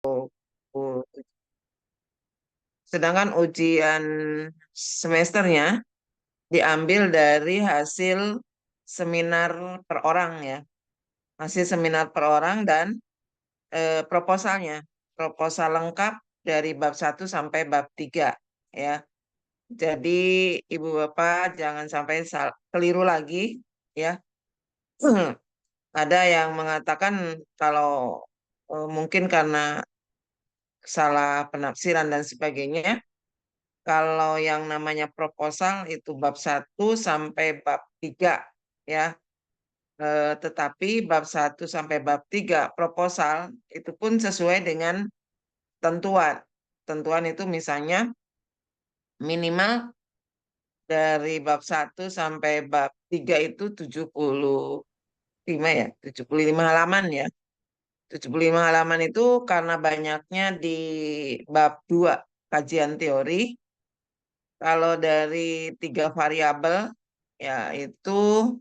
u- sedangkan ujian semesternya diambil dari hasil seminar per orang ya. Hasil seminar per orang dan proposalnya. Proposal lengkap dari bab 1 sampai bab 3 ya. Jadi Ibu Bapak jangan sampai keliru lagi ya. Ada yang mengatakan kalau mungkin karena salah penafsiran dan sebagainya, kalau yang namanya proposal itu bab 1 sampai bab 3 ya. Tetapi bab 1 sampai bab 3 proposal itu pun sesuai dengan tentuan. Tentuan itu misalnya minimal dari bab 1 sampai bab 3 itu 75 ya, 75 halaman ya. 75 halaman itu karena banyaknya di bab 2 kajian teori. Kalau dari 3 variabel ya itu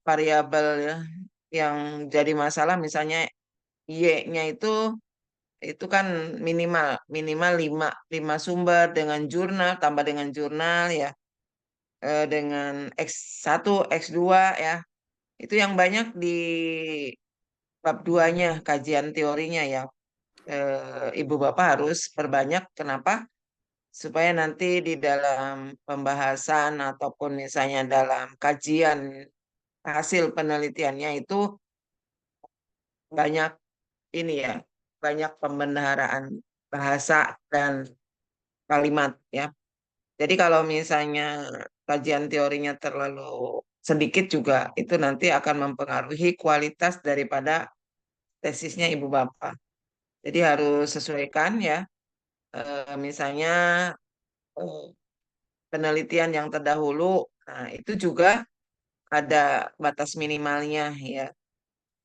variabel ya yang jadi masalah misalnya Y-nya itu kan minimal minimal 5 sumber dengan jurnal tambah dengan jurnal ya, dengan X1 X2 ya, itu yang banyak di bab 2-nya kajian teorinya ya. Ibu Bapak harus perbanyak. Kenapa? Supaya nanti di dalam pembahasan ataupun misalnya dalam kajian hasil penelitiannya itu banyak ini ya, banyak pembenaran bahasa dan kalimat ya. Jadi kalau misalnya kajian teorinya terlalu sedikit juga itu nanti akan mempengaruhi kualitas daripada tesisnya Ibu Bapak. Jadi harus sesuaikan ya. Misalnya eh, penelitian yang terdahulu, nah itu juga ada batas minimalnya ya.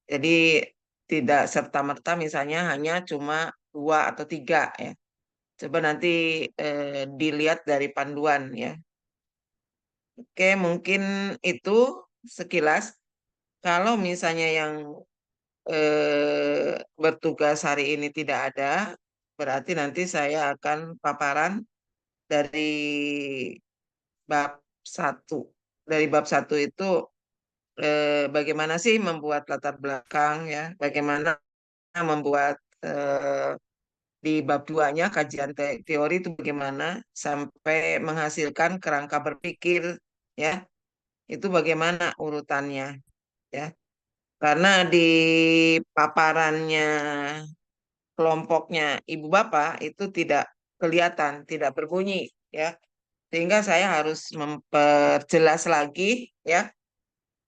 Jadi tidak serta-merta misalnya hanya cuma 2 atau 3 ya. Coba nanti dilihat dari panduan ya. Oke, mungkin itu sekilas. Kalau misalnya yang bertugas hari ini tidak ada, berarti nanti saya akan paparan dari bab 1. Dari bab 1 itu bagaimana sih membuat latar belakang ya, bagaimana membuat di bab 2-nya kajian teori itu bagaimana sampai menghasilkan kerangka berpikir ya. Itu bagaimana urutannya ya. Karena di paparannya kelompoknya Ibu Bapak itu tidak kelihatan, tidak berbunyi ya. Sehingga saya harus memperjelas lagi ya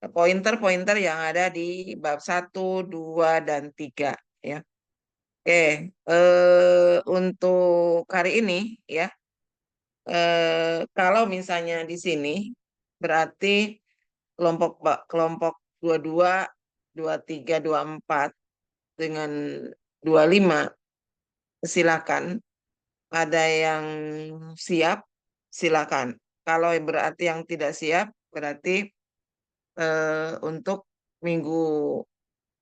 pointer-pointer yang ada di bab 1, 2, dan 3 ya. Oke, untuk hari ini ya, kalau misalnya di sini berarti kelompok 22, 23, 24 dengan 25 silakan. Ada yang siap silakan. Kalau berarti yang tidak siap berarti untuk minggu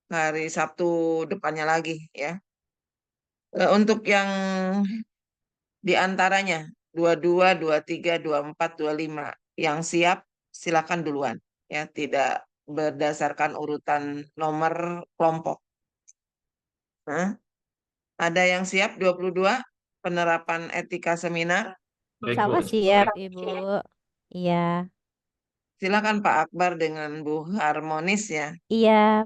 hari Sabtu depannya lagi ya. Untuk yang di antaranya 22, 23, 24, 25 yang siap silakan duluan ya, tidak berdasarkan urutan nomor kelompok. Nah, ada yang siap 22 penerapan etika seminar. Baik, Bu. Sama siap, Ibu. Iya, Silakan Pak Akbar dengan Bu Harmonis ya. iya,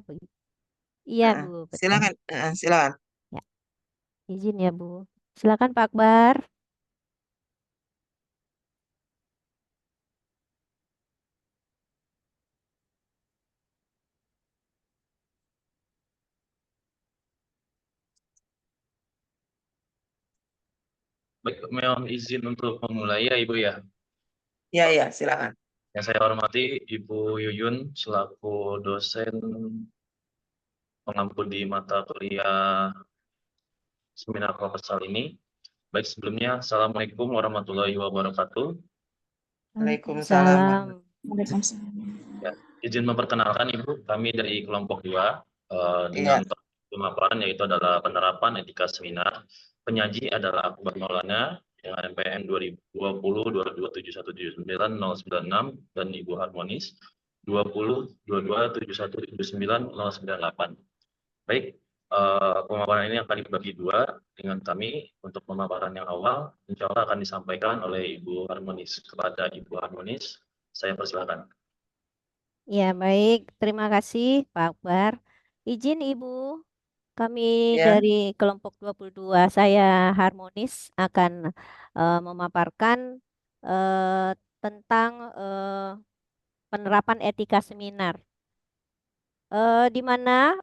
iya, Nah, Bu. Betul. silakan, silakan. Ya, izin ya, Bu. Silakan Pak Akbar. Baik, mohon izin untuk memulai ya, Ibu ya. Ya, ya, silakan. Yang saya hormati Ibu Yuyun selaku dosen pengampu di mata kuliah seminar proposal ini. Baik, sebelumnya Assalamualaikum warahmatullahi wabarakatuh. Waalaikumsalam. Waalaikumsalam. Ya, izin memperkenalkan Ibu, kami dari kelompok 2 Iya, dengan Pak pemaparan, yaitu adalah penerapan etika seminar. Penyaji adalah Akbar Maulana dengan NPM 202022717909 dan Ibu Harmonis 2022717909. Baik, pemaparan ini akan dibagi dua dengan kami. Untuk pemaparan yang awal, insya Allah akan disampaikan oleh Ibu Harmonis. Kepada Ibu Harmonis, saya persilakan. Ya, baik. Terima kasih, Pak Akbar. Izin Ibu, kami Ya, dari kelompok 22, saya Harmonis akan memaparkan eh, tentang penerapan etika seminar. Di mana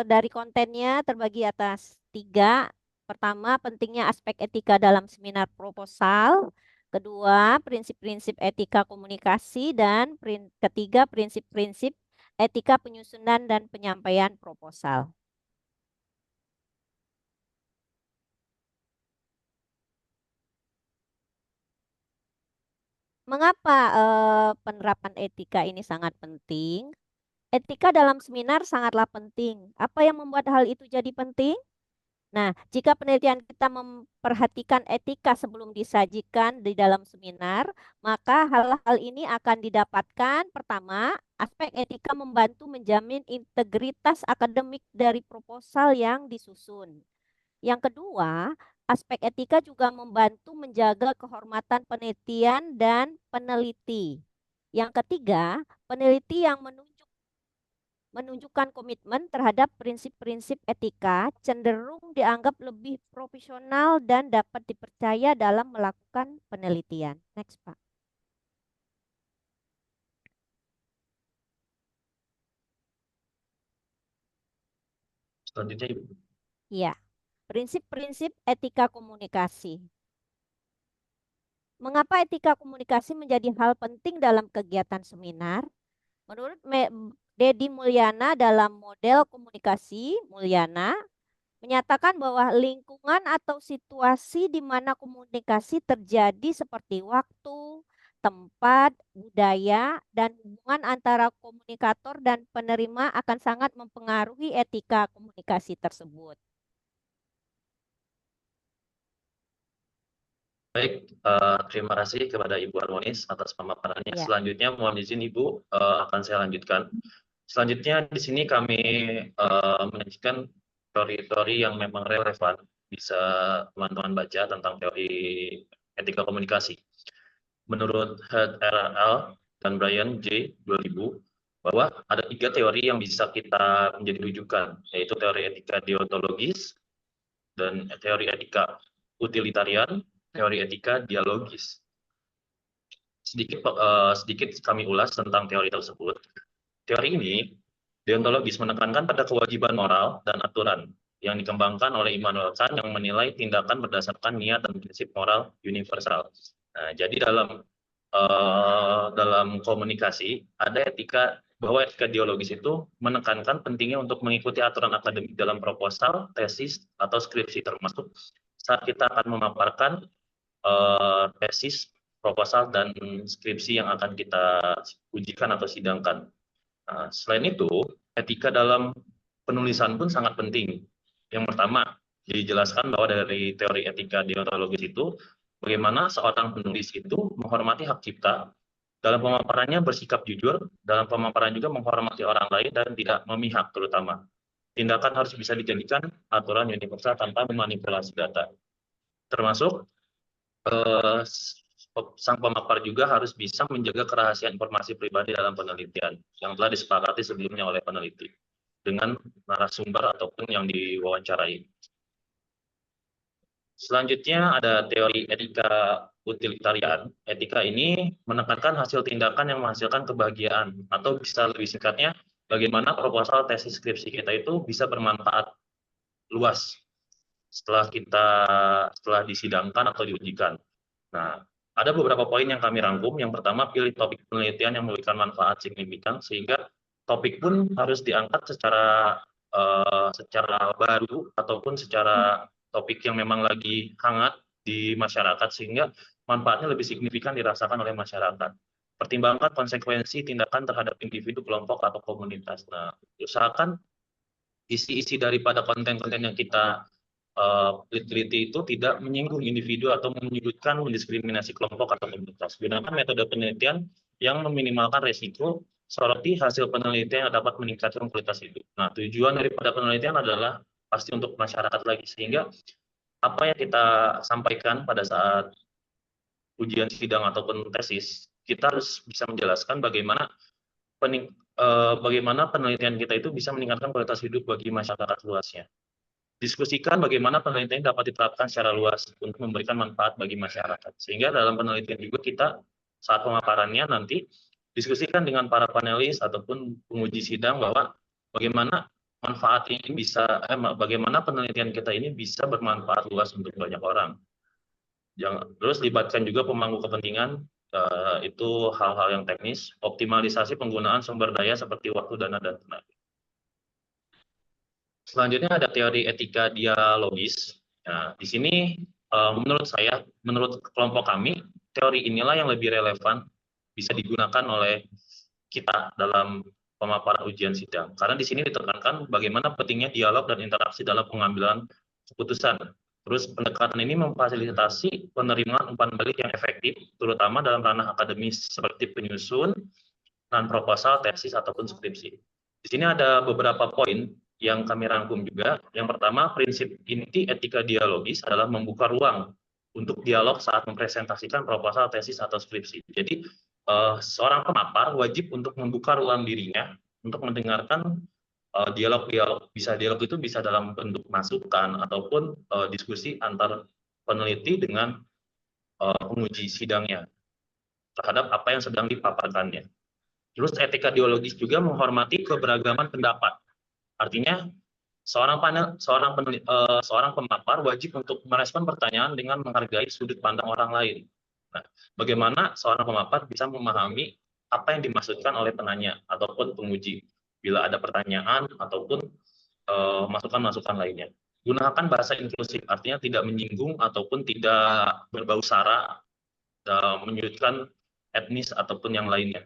dari kontennya terbagi atas 3. Pertama, pentingnya aspek etika dalam seminar proposal. Kedua, prinsip-prinsip etika komunikasi. Dan ketiga, prinsip-prinsip etika penyusunan dan penyampaian proposal. Mengapa penerapan etika ini sangat penting? Etika dalam seminar sangatlah penting. Apa yang membuat hal itu jadi penting? Nah, jika penelitian kita memperhatikan etika sebelum disajikan di dalam seminar, maka hal-hal ini akan didapatkan. Pertama, aspek etika membantu menjamin integritas akademik dari proposal yang disusun. Yang kedua, aspek etika juga membantu menjaga kehormatan penelitian dan peneliti. Yang ketiga, peneliti yang menunjukkan komitmen terhadap prinsip-prinsip etika cenderung dianggap lebih profesional dan dapat dipercaya dalam melakukan penelitian. Next, Pak. Selanjutnya, Ibu. Ya, prinsip-prinsip etika komunikasi. Mengapa etika komunikasi menjadi hal penting dalam kegiatan seminar? Menurut Dedi Mulyana dalam model komunikasi Mulyana, menyatakan bahwa lingkungan atau situasi di mana komunikasi terjadi seperti waktu, tempat, budaya, dan hubungan antara komunikator dan penerima akan sangat mempengaruhi etika komunikasi tersebut. Baik, terima kasih kepada Ibu Harmonis atas pemaparannya. Ya. Selanjutnya, mohon izin Ibu, akan saya lanjutkan. Selanjutnya di sini kami menyajikan teori-teori yang memang relevan, bisa teman-teman baca tentang teori etika komunikasi. Menurut Heath R.R.L. dan Brian J. 2000, bahwa ada 3 teori yang bisa kita menjadi rujukan, yaitu teori etika deontologis dan teori etika utilitarian, teori etika dialogis. Sedikit kami ulas tentang teori tersebut. Teori ini deontologis menekankan pada kewajiban moral dan aturan yang dikembangkan oleh Immanuel Kant yang menilai tindakan berdasarkan niat dan prinsip moral universal. Nah, jadi dalam komunikasi ada etika, bahwa etika dialogis itu menekankan pentingnya untuk mengikuti aturan akademik dalam proposal, tesis, atau skripsi, termasuk saat kita akan memaparkan tesis, proposal, dan skripsi yang akan kita ujikan atau sidangkan. Nah, selain itu, etika dalam penulisan pun sangat penting. Yang pertama, dijelaskan bahwa dari teori etika deontologis itu, bagaimana seorang penulis itu menghormati hak cipta, dalam pemaparannya bersikap jujur, dalam pemaparan juga menghormati orang lain dan tidak memihak terutama. Tindakan harus bisa dijadikan aturan universal tanpa memanipulasi data. Termasuk sang pemapar juga harus bisa menjaga kerahasiaan informasi pribadi dalam penelitian yang telah disepakati sebelumnya oleh peneliti dengan narasumber ataupun yang diwawancarai. Selanjutnya ada teori etika utilitarian. Etika ini menekankan hasil tindakan yang menghasilkan kebahagiaan, atau bisa lebih singkatnya, bagaimana proposal tesis skripsi kita itu bisa bermanfaat luas setelah disidangkan atau diujikan. Nah, ada beberapa poin yang kami rangkum. Yang pertama, pilih topik penelitian yang memberikan manfaat signifikan, sehingga topik pun harus diangkat secara baru ataupun secara topik yang memang lagi hangat di masyarakat, sehingga manfaatnya lebih signifikan dirasakan oleh masyarakat. Pertimbangkan konsekuensi tindakan terhadap individu, kelompok, atau komunitas. Nah, usahakan isi-isi daripada konten-konten yang kita teliti itu tidak menyinggung individu atau menyudutkan, mendiskriminasi kelompok atau komunitas. Gunakan metode penelitian yang meminimalkan resiko, soroti hasil penelitian yang dapat meningkatkan kualitas hidup. Nah, tujuan daripada penelitian adalah pasti untuk masyarakat lagi, sehingga apa yang kita sampaikan pada saat ujian sidang ataupun tesis, kita harus bisa menjelaskan bagaimana bagaimana penelitian kita itu bisa meningkatkan kualitas hidup bagi masyarakat luasnya. Diskusikan bagaimana penelitian dapat diterapkan secara luas untuk memberikan manfaat bagi masyarakat. Sehingga dalam penelitian juga kita saat pemaparannya nanti diskusikan dengan para panelis ataupun penguji sidang bahwa bagaimana manfaat ini bisa, bagaimana penelitian kita ini bisa bermanfaat luas untuk banyak orang. Terus libatkan juga pemangku kepentingan, itu hal-hal yang teknis, optimalisasi penggunaan sumber daya seperti waktu, dana, dan tenaga. Selanjutnya ada teori etika dialogis. Nah, di sini menurut saya, menurut kelompok kami, teori inilah yang lebih relevan bisa digunakan oleh kita dalam pemaparan ujian sidang. Karena di sini ditekankan bagaimana pentingnya dialog dan interaksi dalam pengambilan keputusan. Terus pendekatan ini memfasilitasi penerimaan umpan balik yang efektif, terutama dalam ranah akademis seperti penyusun dan proposal, tesis, ataupun skripsi. Di sini ada beberapa poin yang kami rangkum juga. Yang pertama, prinsip inti etika dialogis adalah membuka ruang untuk dialog saat mempresentasikan proposal, tesis, atau skripsi. Jadi, seorang pemapar wajib untuk membuka ruang dirinya untuk mendengarkan dialog itu bisa dalam bentuk masukan ataupun diskusi antar peneliti dengan penguji sidangnya terhadap apa yang sedang dipaparkannya. Terus etika dialogis juga menghormati keberagaman pendapat. Artinya seorang pemapar wajib untuk merespon pertanyaan dengan menghargai sudut pandang orang lain. Nah, bagaimana seorang pemapar bisa memahami apa yang dimaksudkan oleh penanya ataupun penguji bila ada pertanyaan ataupun masukan-masukan lainnya. Gunakan bahasa inklusif, artinya tidak menyinggung ataupun tidak berbau sara, menyudutkan etnis ataupun yang lainnya.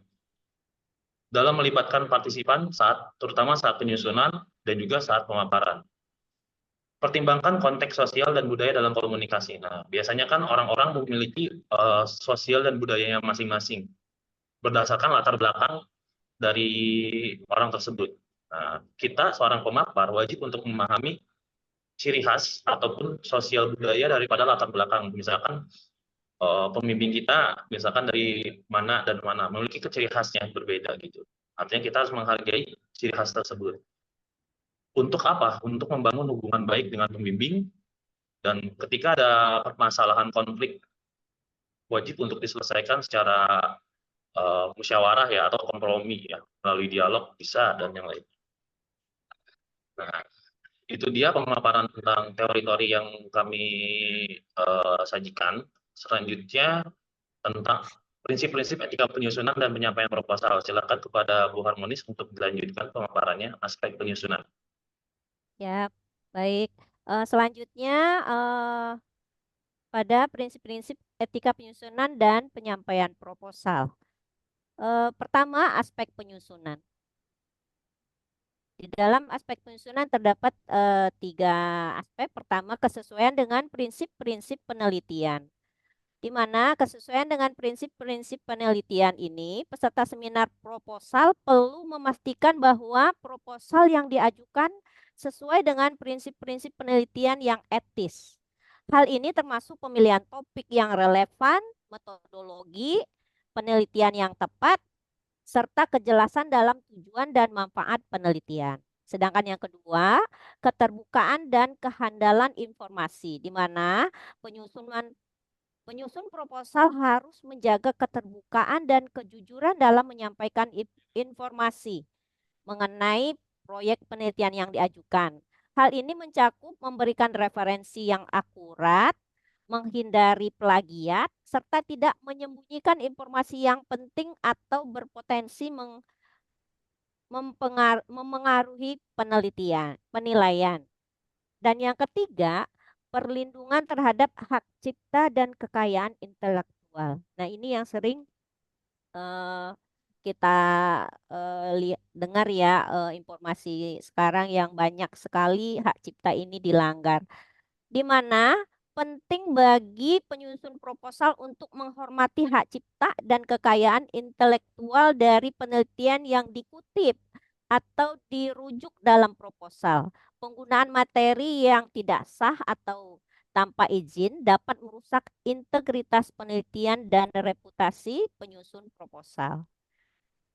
Dalam melibatkan partisipan terutama saat penyusunan dan juga saat pemaparan. Pertimbangkan konteks sosial dan budaya dalam komunikasi. Nah, biasanya kan orang-orang memiliki sosial dan budayanya masing-masing berdasarkan latar belakang dari orang tersebut. Nah, kita seorang pemapar wajib untuk memahami ciri khas ataupun sosial budaya daripada latar belakang. Misalkan pembimbing kita misalkan dari mana dan mana memiliki ciri khasnya berbeda gitu. Artinya kita harus menghargai ciri khas tersebut. Untuk apa? Untuk membangun hubungan baik dengan pembimbing, dan ketika ada permasalahan konflik wajib untuk diselesaikan secara musyawarah ya atau kompromi ya, melalui dialog bisa dan yang lain. Nah, itu dia pemaparan tentang teori-teori yang kami sajikan. Selanjutnya tentang prinsip-prinsip etika penyusunan dan penyampaian proposal. Silakan kepada Bu Harmonis untuk dilanjutkan pemaparannya aspek penyusunan. Ya, baik. Selanjutnya pada prinsip-prinsip etika penyusunan dan penyampaian proposal. Pertama, aspek penyusunan. Di dalam aspek penyusunan terdapat 3 aspek. Pertama, kesesuaian dengan prinsip-prinsip penelitian. Di mana kesesuaian dengan prinsip-prinsip penelitian ini, peserta seminar proposal perlu memastikan bahwa proposal yang diajukan sesuai dengan prinsip-prinsip penelitian yang etis. Hal ini termasuk pemilihan topik yang relevan, metodologi, penelitian yang tepat, serta kejelasan dalam tujuan dan manfaat penelitian. Sedangkan yang kedua, keterbukaan dan kehandalan informasi, di mana penyusun proposal harus menjaga keterbukaan dan kejujuran dalam menyampaikan informasi mengenai proyek penelitian yang diajukan. Hal ini mencakup memberikan referensi yang akurat, menghindari plagiat, serta tidak menyembunyikan informasi yang penting atau berpotensi memengaruhi penilaian. Dan yang ketiga, perlindungan terhadap hak cipta dan kekayaan intelektual. Nah, ini yang sering kita dengar ya informasi sekarang yang banyak sekali hak cipta ini dilanggar. Di mana penting bagi penyusun proposal untuk menghormati hak cipta dan kekayaan intelektual dari penelitian yang dikutip atau dirujuk dalam proposal. Penggunaan materi yang tidak sah atau tanpa izin dapat merusak integritas penelitian dan reputasi penyusun proposal.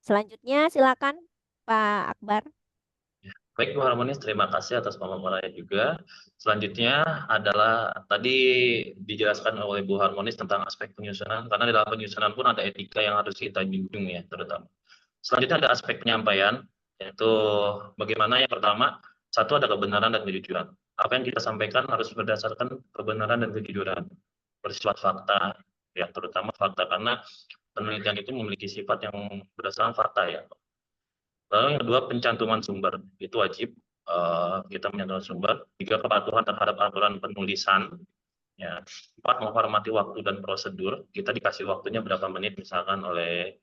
Selanjutnya silakan Pak Akbar. Baik, Bu Harmonis, terima kasih atas pemaparannya juga. Selanjutnya adalah tadi dijelaskan oleh Bu Harmonis tentang aspek penyusunan, karena dalam penyusunan pun ada etika yang harus kita junjung ya, terutama. Selanjutnya ada aspek penyampaian, yaitu bagaimana yang pertama, satu ada kebenaran dan kejujuran. Apa yang kita sampaikan harus berdasarkan kebenaran dan kejujuran, bersifat fakta, ya terutama fakta, karena penelitian itu memiliki sifat yang berdasarkan fakta ya. Lalu yang kedua, pencantuman sumber. Itu wajib kita mencantumkan sumber. Tiga, kepatuhan terhadap aturan penulisan. Ya. Empat, menghormati waktu dan prosedur. Kita dikasih waktunya berapa menit misalkan oleh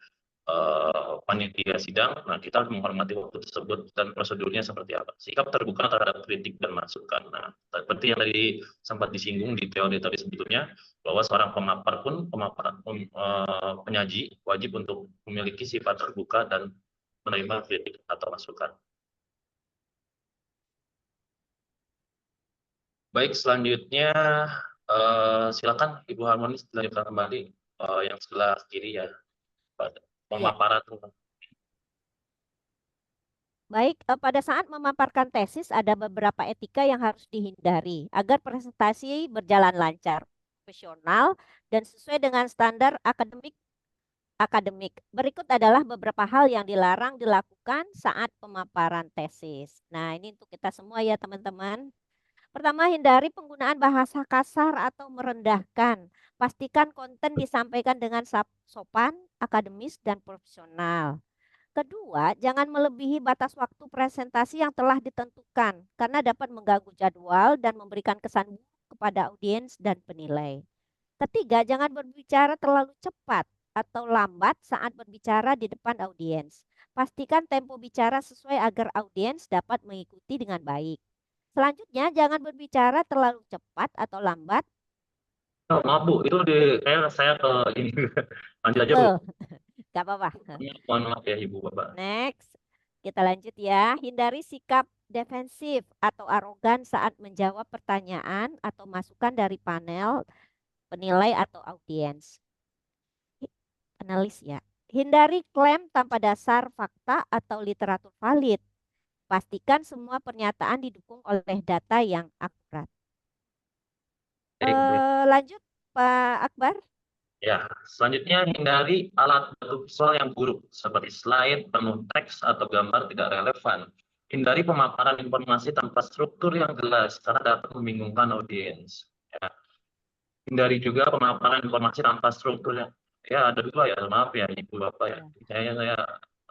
panitia sidang. Nah, kita harus menghormati waktu tersebut dan prosedurnya seperti apa. Sikap terbuka terhadap kritik dan masukan. Nah, seperti yang tadi sempat disinggung di teori tadi sebetulnya, bahwa seorang pemapar pun, penyaji wajib untuk memiliki sifat terbuka dan menerima kritik atau masukan. Baik, selanjutnya silakan Ibu Harmonis dilanjutkan kembali yang sebelah kiri ya, pada pemaparan. Baik, pada saat memaparkan tesis ada beberapa etika yang harus dihindari agar presentasi berjalan lancar, profesional, dan sesuai dengan standar akademik. Berikut adalah beberapa hal yang dilarang dilakukan saat pemaparan tesis. Nah, ini untuk kita semua ya, teman-teman. Pertama, hindari penggunaan bahasa kasar atau merendahkan. Pastikan konten disampaikan dengan sopan, akademis, dan profesional. Kedua, jangan melebihi batas waktu presentasi yang telah ditentukan karena dapat mengganggu jadwal dan memberikan kesan buruk kepada audiens dan penilai. Ketiga, jangan berbicara terlalu cepat atau lambat saat berbicara di depan audiens. Pastikan tempo bicara sesuai agar audiens dapat mengikuti dengan baik. Selanjutnya, jangan berbicara terlalu cepat atau lambat. Oh, maaf Bu, itu kayak saya ke ini. Lanjut aja Bu. Gak apa-apa. Mohon maaf ya Ibu Bapak. Next, kita lanjut ya. Hindari sikap defensif atau arogan saat menjawab pertanyaan atau masukan dari panel, penilai atau audiens. Analis ya. Hindari klaim tanpa dasar fakta atau literatur valid. Pastikan semua pernyataan didukung oleh data yang akurat. Lanjut Pak Akbar. Ya, selanjutnya hindari alat bantu visual yang buruk seperti slide, penuh teks atau gambar tidak relevan. Hindari pemaparan informasi tanpa struktur yang jelas karena dapat membingungkan audiens. Ya. Hindari juga pemaparan informasi tanpa struktur yang ada dua ya, maaf ya Ibu Bapak ya. Saya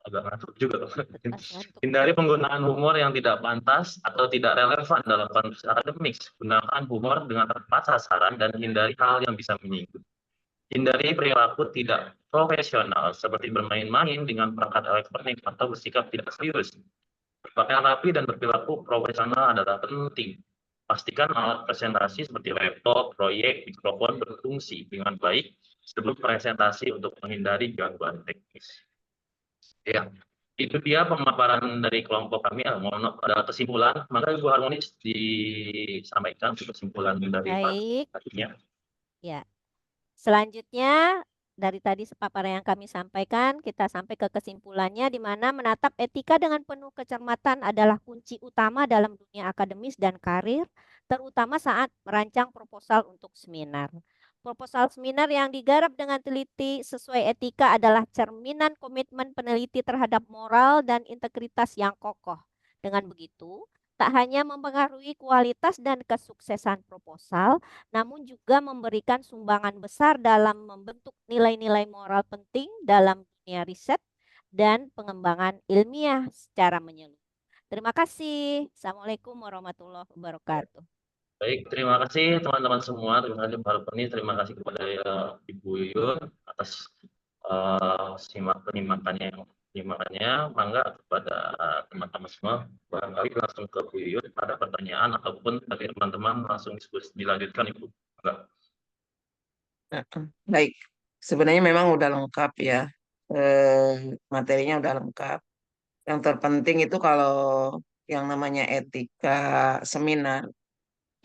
agak ngantuk juga. Hindari penggunaan humor yang tidak pantas atau tidak relevan dalam konteks akademik. Gunakan humor dengan tepat sasaran dan hindari hal yang bisa menyinggung. Hindari perilaku tidak profesional seperti bermain-main dengan perangkat elektronik atau bersikap tidak serius. Berpakaian rapi dan berperilaku profesional adalah penting. Pastikan alat presentasi seperti laptop, proyek, mikrofon berfungsi dengan baik sebelum presentasi untuk menghindari gangguan teknis. Ya, itu dia pemaparan dari kelompok kami. Mohon ada kesimpulan, maka Ibu Harmonis disampaikan kesimpulan dari Pak. Ya. Selanjutnya, dari tadi paparan yang kami sampaikan, kita sampai ke kesimpulannya di mana menatap etika dengan penuh kecermatan adalah kunci utama dalam dunia akademis dan karir, terutama saat merancang proposal untuk seminar. Proposal seminar yang digarap dengan teliti sesuai etika adalah cerminan komitmen peneliti terhadap moral dan integritas yang kokoh. Dengan begitu, tak hanya mempengaruhi kualitas dan kesuksesan proposal, namun juga memberikan sumbangan besar dalam membentuk nilai-nilai moral penting dalam dunia riset dan pengembangan ilmiah secara menyeluruh. Terima kasih. Assalamualaikum warahmatullahi wabarakatuh. Baik, terima kasih teman-teman semua. Terima kasih Pak Rupani, terima kasih kepada Ibu Yuyun atas simak penyimakannya, mangga kepada teman-teman semua, barangkali langsung ke Bu Yuyun, ada pertanyaan ataupun bagi teman-teman langsung diskusi dilanjutkan Ibu. Mangga. Baik, sebenarnya memang udah lengkap ya, materinya udah lengkap. Yang terpenting itu kalau yang namanya etika seminar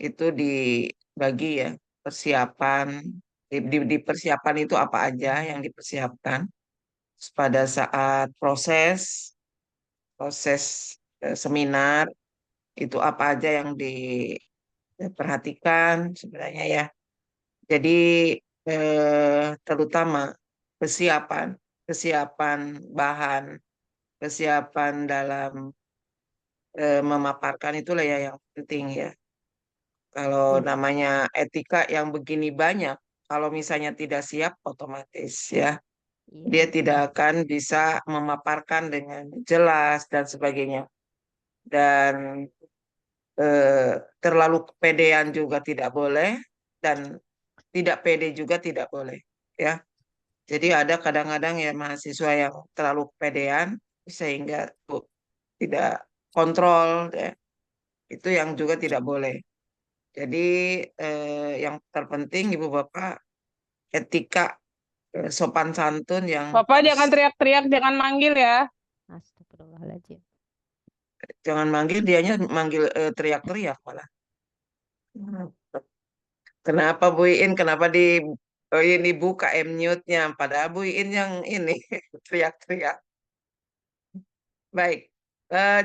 itu dibagi ya, persiapan. Di persiapan itu apa aja yang dipersiapkan pada saat proses proses seminar, itu apa aja yang diperhatikan sebenarnya ya. Jadi terutama kesiapan, kesiapan bahan, kesiapan dalam memaparkan itulah ya yang penting ya. Kalau namanya etika yang begini banyak, kalau misalnya tidak siap otomatis ya, Iya. dia tidak akan bisa memaparkan dengan jelas dan sebagainya. Dan terlalu kepedean juga tidak boleh, dan tidak pede juga tidak boleh ya. Jadi ada kadang-kadang ya mahasiswa yang terlalu kepedean sehingga tidak kontrol ya. Itu yang juga tidak boleh. Jadi yang terpenting Ibu Bapak etika sopan santun yang Bapak harus, jangan teriak-teriak, jangan manggil ya. Astagfirullahaladzim. jangan manggil, dianya manggil teriak-teriak malah. Kenapa Bu Iin? Kenapa oh ini buka mute-nya? Padahal Bu Iin yang ini teriak-teriak. Baik,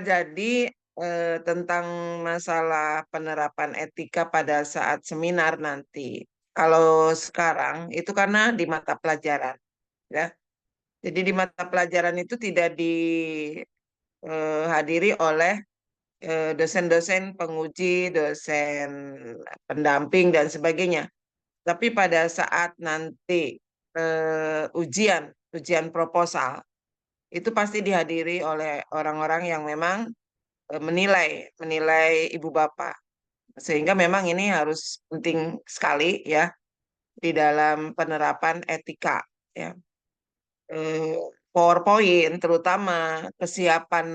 jadi tentang masalah penerapan etika pada saat seminar nanti. Kalau sekarang itu karena di mata pelajaran, ya. Jadi di mata pelajaran itu tidak dihadiri oleh dosen-dosen penguji, dosen pendamping dan sebagainya. Tapi pada saat nanti ujian proposal itu pasti dihadiri oleh orang-orang yang memang menilai ibu bapak. Sehingga memang ini harus penting sekali ya di dalam penerapan etika ya. Eh, PowerPoint terutama kesiapan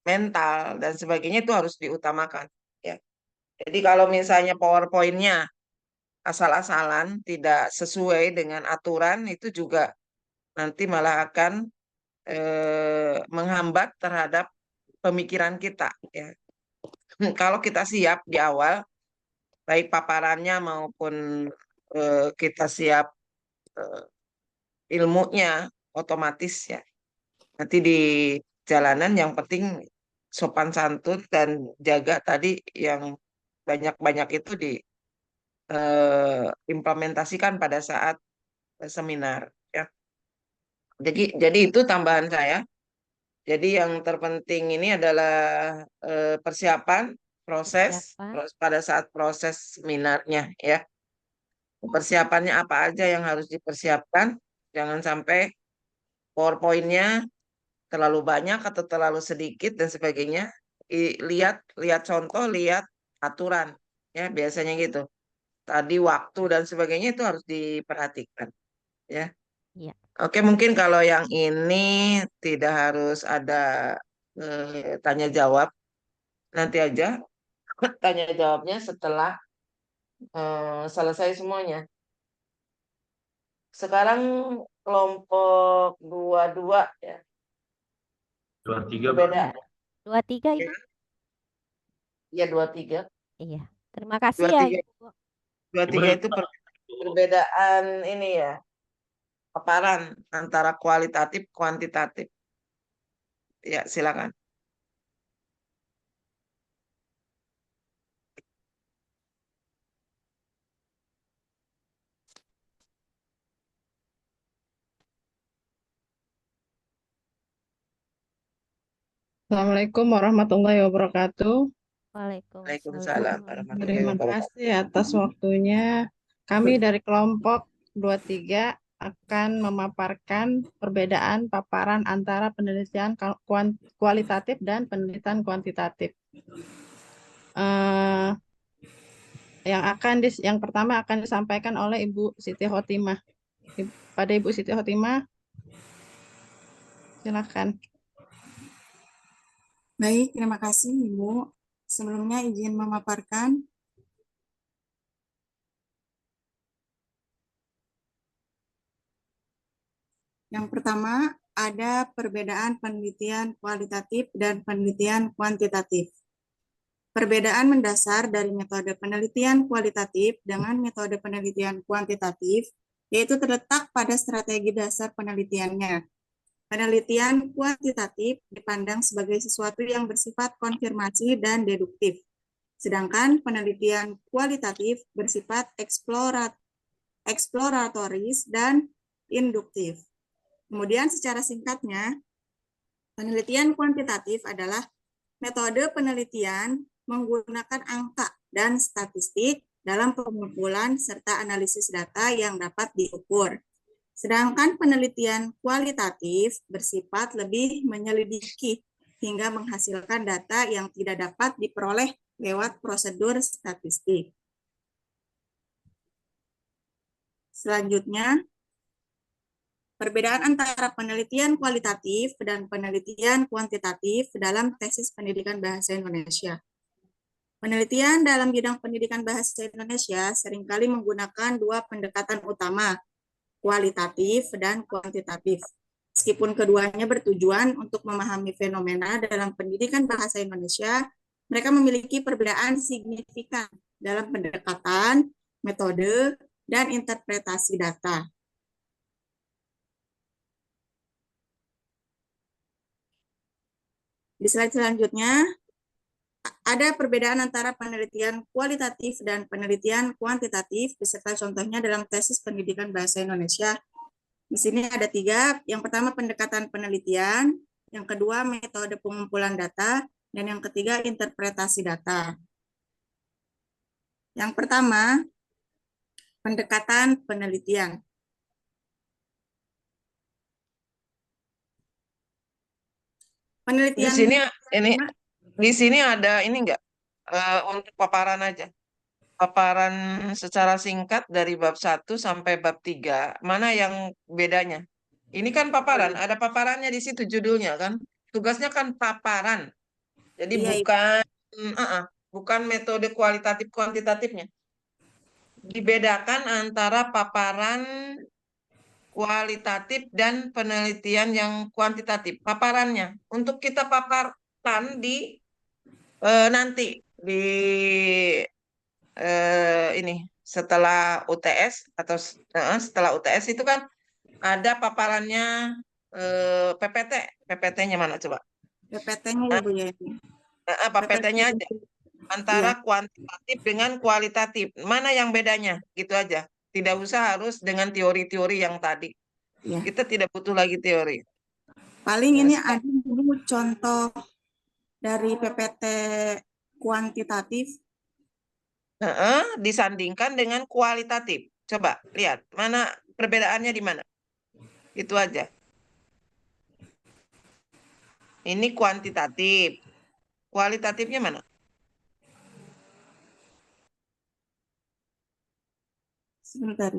mental dan sebagainya itu harus diutamakan ya. Jadi kalau misalnya PowerPoint-nya asal-asalan tidak sesuai dengan aturan itu juga nanti malah akan menghambat terhadap pemikiran kita ya. Kalau kita siap di awal, baik paparannya maupun kita siap eh, ilmunya, otomatis ya. Nanti di jalanan yang penting sopan santun dan jaga tadi yang banyak-banyak itu diimplementasikan pada saat seminar ya. Jadi itu tambahan saya. Jadi yang terpenting ini adalah persiapan proses Persiapan. pada saat proses seminarnya ya. Persiapannya apa aja yang harus dipersiapkan. Jangan sampai PowerPoint-nya terlalu banyak atau terlalu sedikit dan sebagainya. Lihat lihat contoh, lihat aturan ya, biasanya gitu. Tadi waktu dan sebagainya itu harus diperhatikan ya. Iya. Oke, mungkin kalau yang ini tidak harus ada tanya jawab, nanti aja tanya jawabnya setelah selesai semuanya. Sekarang kelompok 22 ya. 23 Berbeda. 23 Ibu. Ya 23. Iya. Terima kasih ya 23. Ibu. 23 itu perbedaan ini ya. Paparan antara kualitatif kuantitatif. Ya, silakan. Assalamualaikum warahmatullahi wabarakatuh. Waalaikumsalam. Waalaikumsalam warahmatullahi Terima wabarakatuh. kasih atas waktunya. Kami dari kelompok 23 akan memaparkan perbedaan paparan antara penelitian kualitatif dan penelitian kuantitatif. Yang pertama akan disampaikan oleh Ibu Siti Khotimah. Pada Ibu Siti Khotimah, Silakan. Baik, terima kasih Ibu. Sebelumnya izin memaparkan. Yang pertama, ada perbedaan penelitian kualitatif dan penelitian kuantitatif. Perbedaan mendasar dari metode penelitian kualitatif dengan metode penelitian kuantitatif, yaitu terletak pada strategi dasar penelitiannya. Penelitian kuantitatif dipandang sebagai sesuatu yang bersifat konfirmasi dan deduktif, sedangkan penelitian kualitatif bersifat eksploratoris dan induktif. Kemudian secara singkatnya, penelitian kuantitatif adalah metode penelitian menggunakan angka dan statistik dalam pengumpulan serta analisis data yang dapat diukur. Sedangkan penelitian kualitatif bersifat lebih menyelidiki hingga menghasilkan data yang tidak dapat diperoleh lewat prosedur statistik. Selanjutnya, perbedaan antara penelitian kualitatif dan penelitian kuantitatif dalam tesis pendidikan bahasa Indonesia. Penelitian dalam bidang pendidikan bahasa Indonesia seringkali menggunakan dua pendekatan utama, kualitatif dan kuantitatif. Meskipun keduanya bertujuan untuk memahami fenomena dalam pendidikan bahasa Indonesia, mereka memiliki perbedaan signifikan dalam pendekatan, metode, dan interpretasi data. Di slide selanjutnya, ada perbedaan antara penelitian kualitatif dan penelitian kuantitatif, beserta contohnya dalam tesis pendidikan bahasa Indonesia. Di sini ada 3. Yang pertama pendekatan penelitian, yang kedua metode pengumpulan data, dan yang ketiga interpretasi data. Yang pertama, pendekatan penelitian. Penelitian di sini ada ini enggak untuk paparan aja. Paparan secara singkat dari bab 1 sampai bab 3. Mana yang bedanya? Ini kan paparan, ada paparannya di situ judulnya kan. Tugasnya kan paparan. Jadi Iya, bukan metode kualitatif kuantitatifnya. Dibedakan antara paparan kualitatif dan penelitian yang kuantitatif. Paparannya untuk kita paparkan di nanti di ini setelah UTS atau setelah UTS itu kan ada paparannya PPT. PPT-nya mana coba? PPT-nya Ibu ya. PPT-nya aja. Antara Iya. kuantitatif dengan kualitatif. Mana yang bedanya? Gitu aja. Tidak usah harus dengan teori-teori yang tadi. Iya. Kita tidak butuh lagi teori. Paling ini ada dulu contoh dari PPT kuantitatif. Disandingkan dengan kualitatif. Coba lihat, mana perbedaannya di mana? Itu aja. Ini kuantitatif. Kualitatifnya mana? Sebentar.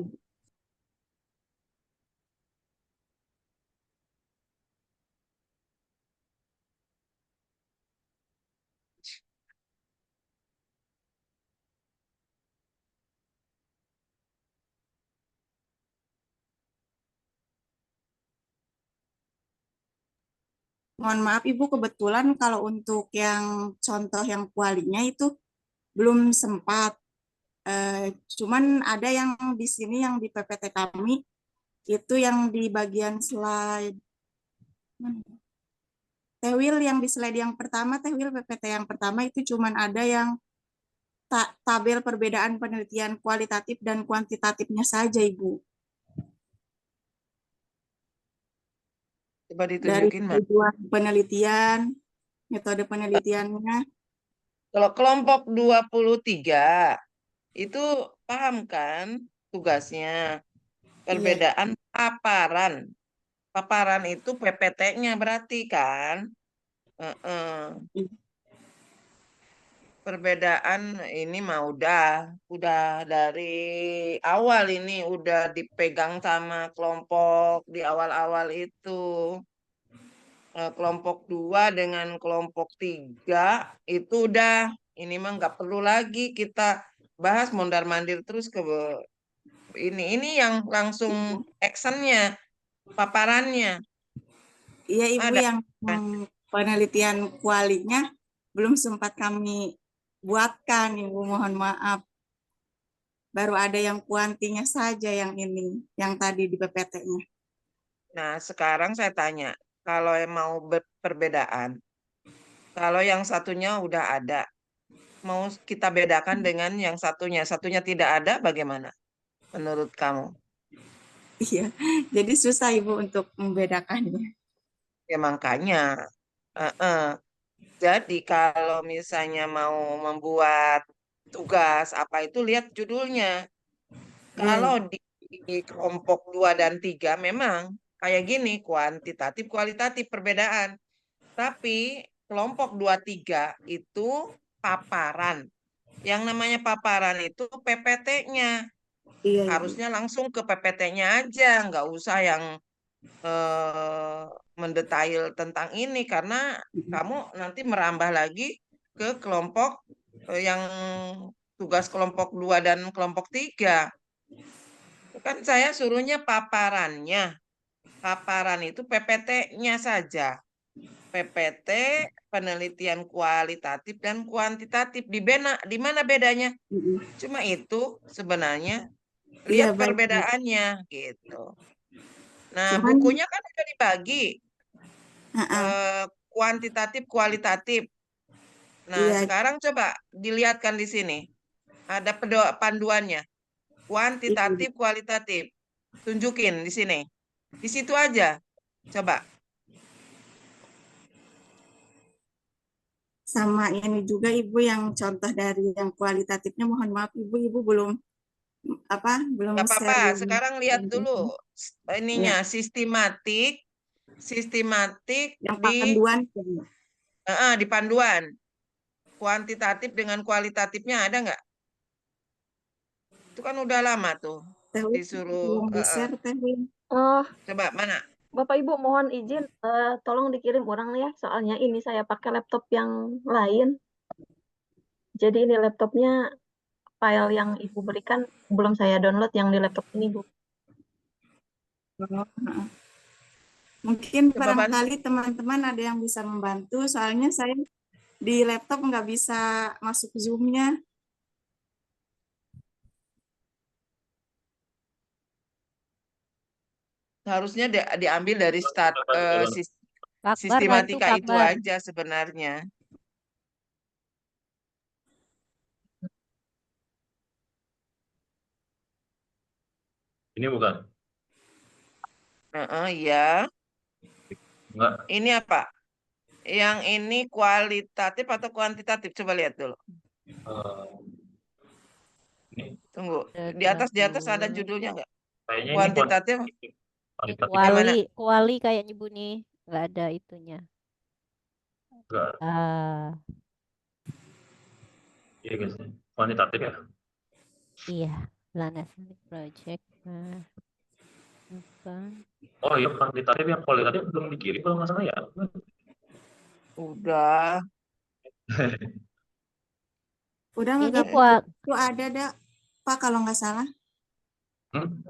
Mohon maaf Ibu, kebetulan kalau untuk yang contoh yang kualinya itu belum sempat. Cuman ada yang di sini yang di PPT kami itu yang di bagian slide. Tehwil yang di slide yang pertama, Tehwil PPT yang pertama itu cuman ada yang tabel perbedaan penelitian kualitatif dan kuantitatifnya saja Ibu. Coba Dari ditunjukin, Mas. tujuan penelitian, metode penelitiannya. Kalau kelompok 23 itu paham kan tugasnya? Perbedaan paparan. Paparan itu PPT-nya berarti kan? Perbedaan ini mah udah dari awal ini udah dipegang sama kelompok di awal-awal itu. kelompok 2 dengan kelompok 3 itu udah, ini mah nggak perlu lagi kita bahas mondar-mandir terus ke ini yang langsung actionnya, paparannya Iya, Ibu, ada. yang penelitian kualinya belum sempat kami buatkan, Ibu, mohon maaf. Baru ada yang kuantinya saja yang ini, yang tadi di PPT-nya. Nah, sekarang saya tanya, kalau yang mau perbedaan, kalau yang satunya udah ada, mau kita bedakan dengan yang satunya tidak ada, bagaimana menurut kamu? Iya, jadi susah Ibu untuk membedakannya. Ya makanya, jadi kalau misalnya mau membuat tugas apa itu lihat judulnya. Kalau Iya, di kelompok 2 dan 3 memang kayak gini, kuantitatif, kualitatif perbedaan. Tapi kelompok 2, 3 itu paparan. Yang namanya paparan itu PPT-nya. iya Ibu. Harusnya langsung ke PPT-nya aja, nggak usah yang mendetail tentang ini, karena kamu nanti merambah lagi ke kelompok yang tugas kelompok 2 dan kelompok 3. Kan saya suruhnya paparannya. Paparan itu PPT-nya saja. PPT penelitian kualitatif dan kuantitatif. Di mana bedanya? Cuma itu sebenarnya. Iya, Lihat baik Bu. perbedaannya gitu. Nah, Cuman, bukunya kan udah dibagi ah, kuantitatif, kualitatif. Nah, iya, sekarang coba dilihatkan di sini. Ada panduannya. iya, Kuantitatif, kualitatif. Tunjukin di sini. Di situ aja. Coba. sama ini juga Ibu yang contoh dari yang kualitatifnya, mohon maaf Ibu, Ibu belum belum Gak apa-apa. share yang Sekarang lihat dulu ininya ya, sistematik yang di panduan. di panduan. Kuantitatif dengan kualitatifnya ada nggak? Itu kan udah lama tuh Teh disuruh. belum di-share Teh. Oh, Coba mana? Bapak Ibu mohon izin, tolong dikirim orang ya, soalnya ini saya pakai laptop yang lain. Jadi ini laptopnya file yang Ibu berikan belum saya download yang di laptop ini, Bu. Mungkin Coba bantu. barangkali teman-teman ada yang bisa membantu, soalnya saya di laptop nggak bisa masuk Zoom-nya. Harusnya diambil dari Pak Akbar bantu sistematika Pak itu Akbar. aja sebenarnya. Ini bukan? Iya. Enggak. Ini apa? Yang ini kualitatif atau kuantitatif? Coba lihat dulu. Ini Tunggu. Di atas ada judulnya nggak? kayaknya ini Kuantitatif. Ini kualitatif. Yang mana? kuali kayaknya Bu nih. Nggak ada itunya. Enggak. Ah, Iya guys. Kuantitatif ya. iya. Lana Project. Nah, apa? Oh iya, kuantitatif yang kualitatif belum dikirim kalau nggak salah ya. Udah. Udah Ini nggak kual. itu ada dah Pak kalau nggak salah. Hmm?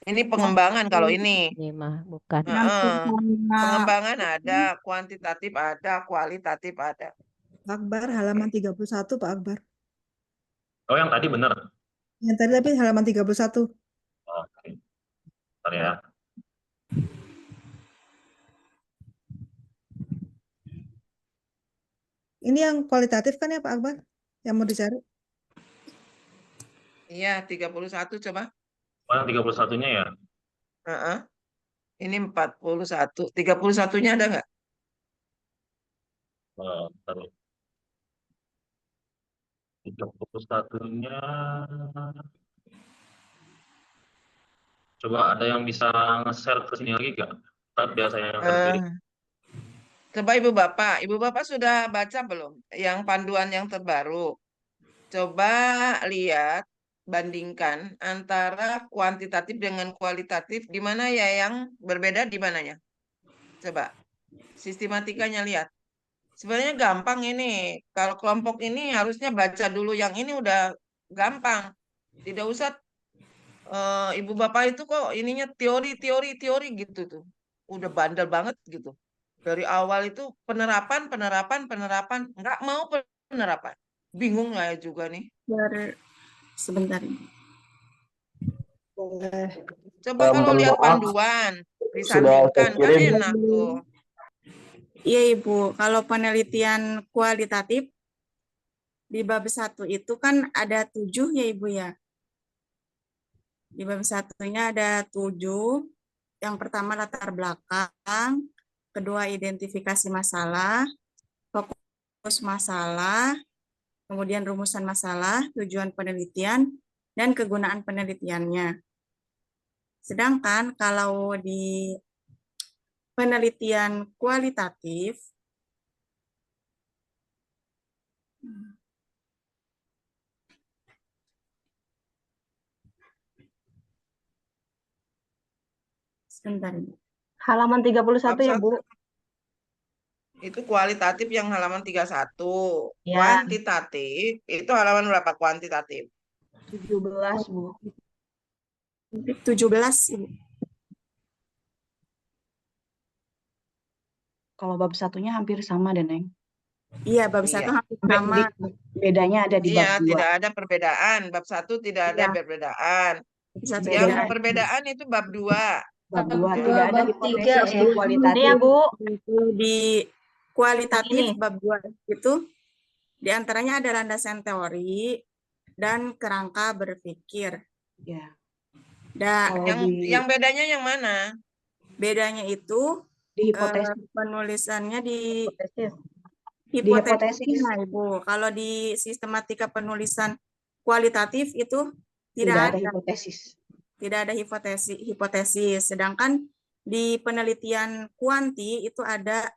Ini pengembangan kalau ini. Ini mah bukan. Hampir sama Pengembangan ada, kuantitatif ada, kualitatif ada. Pak Akbar halaman 31 Pak Akbar. Oh yang tadi benar. Yang tadi tapi halaman 31. Oke. Bentar ya. Ini yang kualitatif kan ya Pak Akbar? Yang mau dicari? Iya, 31 coba. Oh yang 31-nya ya. Heeh. Ini 41. 31-nya ada nggak? Bentar ya. 31-nya. Coba ada yang bisa nge-share ke sini lagi nggak? Kan biasanya yang terkirim. Coba Ibu Bapak sudah baca belum yang panduan yang terbaru? Coba lihat, bandingkan antara kuantitatif dengan kualitatif, di mana ya yang berbeda di mananya? Coba sistematikanya lihat. Sebenarnya gampang ini. Kalau kelompok ini harusnya baca dulu yang ini udah gampang. Tidak usah ibu bapak itu kok ininya teori gitu tuh. Udah bandel banget gitu. Dari awal itu penerapan. Nggak mau penerapan. Bingung lah juga nih. Sebentar. Boleh. Coba kalau lihat panduan, disandingkan kan enak tuh. Iya Ibu, kalau penelitian kualitatif di bab 1 itu kan ada 7 ya Ibu ya. Di bab 1-nya ada 7. Yang pertama latar belakang, kedua identifikasi masalah, fokus masalah, kemudian rumusan masalah, tujuan penelitian, dan kegunaan penelitiannya. Sedangkan kalau di penelitian kualitatif, sebentar. Halaman 31 ya, Bu. Itu kualitatif yang halaman 31. Ya. Kuantitatif itu halaman berapa kuantitatif? 17, Bu. 17, Ibu. Kalau bab satunya hampir sama deh, Neng. Iya, bab 1 hampir sama. Bedanya ada di Iya, bab 2. tidak ada perbedaan. Bab 1 tidak ada Iya. perbedaan. Satu Yang Beda. perbedaan itu bab 2. Bab 2 Ya. tidak ada bab hipotesis 3 di ya. Ini kualitatif. ya, Bu. Di kualitatif Ini. bab 2 itu diantaranya ada landasan teori dan kerangka berpikir. Ya. Dan Kalau Yang bedanya yang mana? bedanya itu di hipotesis. penulisannya di Hipotesis. hipotesis. Nah, Ibu, kalau di sistematika penulisan kualitatif itu tidak ada hipotesis. Tidak ada hipotesis. Sedangkan di penelitian kuanti itu ada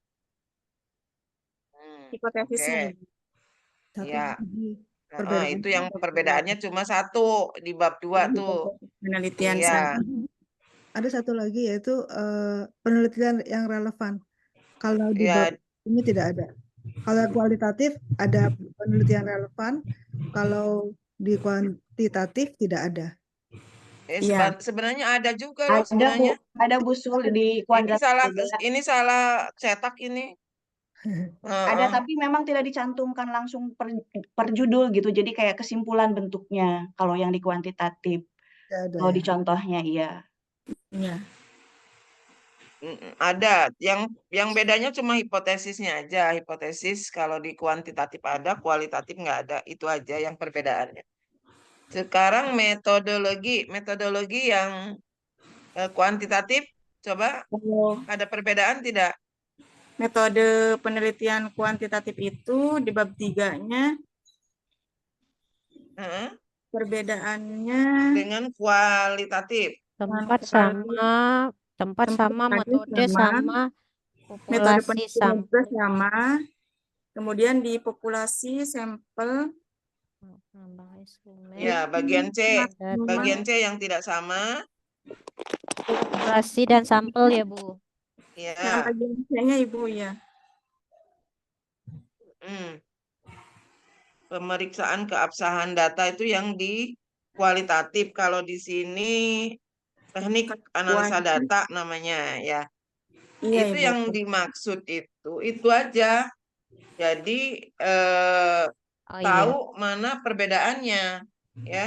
hipotesisnya. Oke. Satu Ya. lagi. Nah, Perbedaan. itu yang perbedaannya cuma 1 di bab 2 tuh. Penelitian Iya. Ada satu lagi yaitu penelitian yang relevan. Kalau di Ya, bab ini tidak ada. Kalau kualitatif ada penelitian relevan, kalau di kuantitatif tidak ada. Iya. Sebenarnya ada juga loh Ada, Bu. sebenarnya. Ada busul di kuadrat. Ini salah cetak ini. Ada, tapi memang tidak dicantumkan langsung per judul gitu. Jadi kayak kesimpulan bentuknya kalau yang di kuantitatif. Tidak ada, Kalau ya. di contohnya iya. Iya. Ada. Yang bedanya cuma hipotesisnya aja. Hipotesis kalau di kuantitatif ada, kualitatif nggak ada. Itu aja yang perbedaannya. Sekarang metodologi yang kuantitatif, coba ada perbedaan tidak? Metode penelitian kuantitatif itu di bab 3-nya perbedaannya dengan kualitatif. Tempat sama, metode sama, metode populasi penelitian juga sampel. sama. Kemudian di populasi sampel. Ya, bagian C yang tidak sama. Populasi dan sampel ya, Bu. Ya. Yang bagian C-nya Ibu ya. Pemeriksaan keabsahan data itu yang di kualitatif. Kalau di sini teknik analisa data namanya ya. Iya, itu Ibu. yang dimaksud itu aja. Jadi tahu mana perbedaannya ya.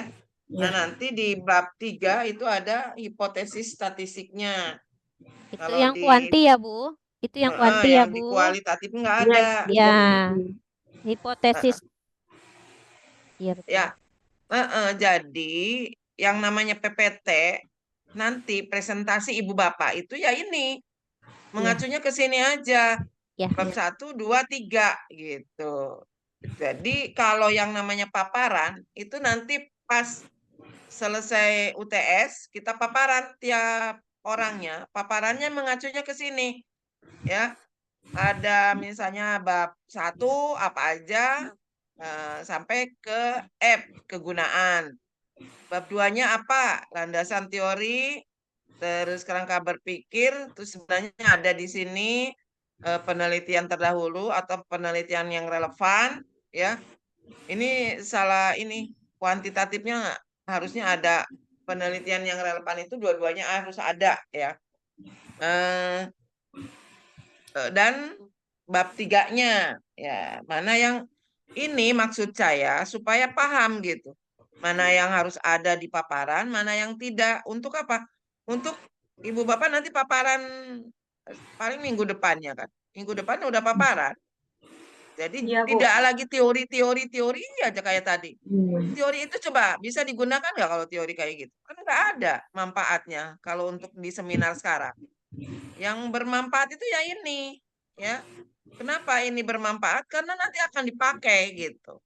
Nah, nanti di bab 3 itu ada hipotesis statistiknya. Itu Kalau yang kuanti ya, Bu? Itu yang kuanti ya, yang di Bu? kualitatif nggak ada. Ya, hipotesis. Iya, betul. Ya, jadi yang namanya PPT nanti presentasi ibu bapak itu ya ini mengacunya ke sini aja. Bab 1, 2, 3 gitu. Jadi kalau yang namanya paparan itu nanti pas selesai UTS kita paparan tiap orangnya. Paparannya mengacunya ke sini. Ya. Ada misalnya bab 1 apa aja sampai ke F kegunaan. Bab 2-nya apa? Landasan teori, terus kerangka berpikir, terus sebenarnya ada di sini penelitian terdahulu atau penelitian yang relevan, ya. Ini salah ini kuantitatifnya harusnya ada penelitian yang relevan itu dua-duanya harus ada ya. Dan bab 3-nya ya mana yang ini maksud saya supaya paham gitu. Mana yang harus ada di paparan, mana yang tidak. Untuk apa? Untuk Ibu Bapak nanti paparan paling minggu depannya kan. Minggu depan udah paparan. Jadi Iya, Bu. tidak lagi teori aja kayak tadi. Teori itu coba bisa digunakan nggak kalau teori kayak gitu? Kan nggak ada manfaatnya kalau untuk di seminar sekarang. Yang bermanfaat itu ya ini, ya. Kenapa ini bermanfaat? Karena nanti akan dipakai gitu.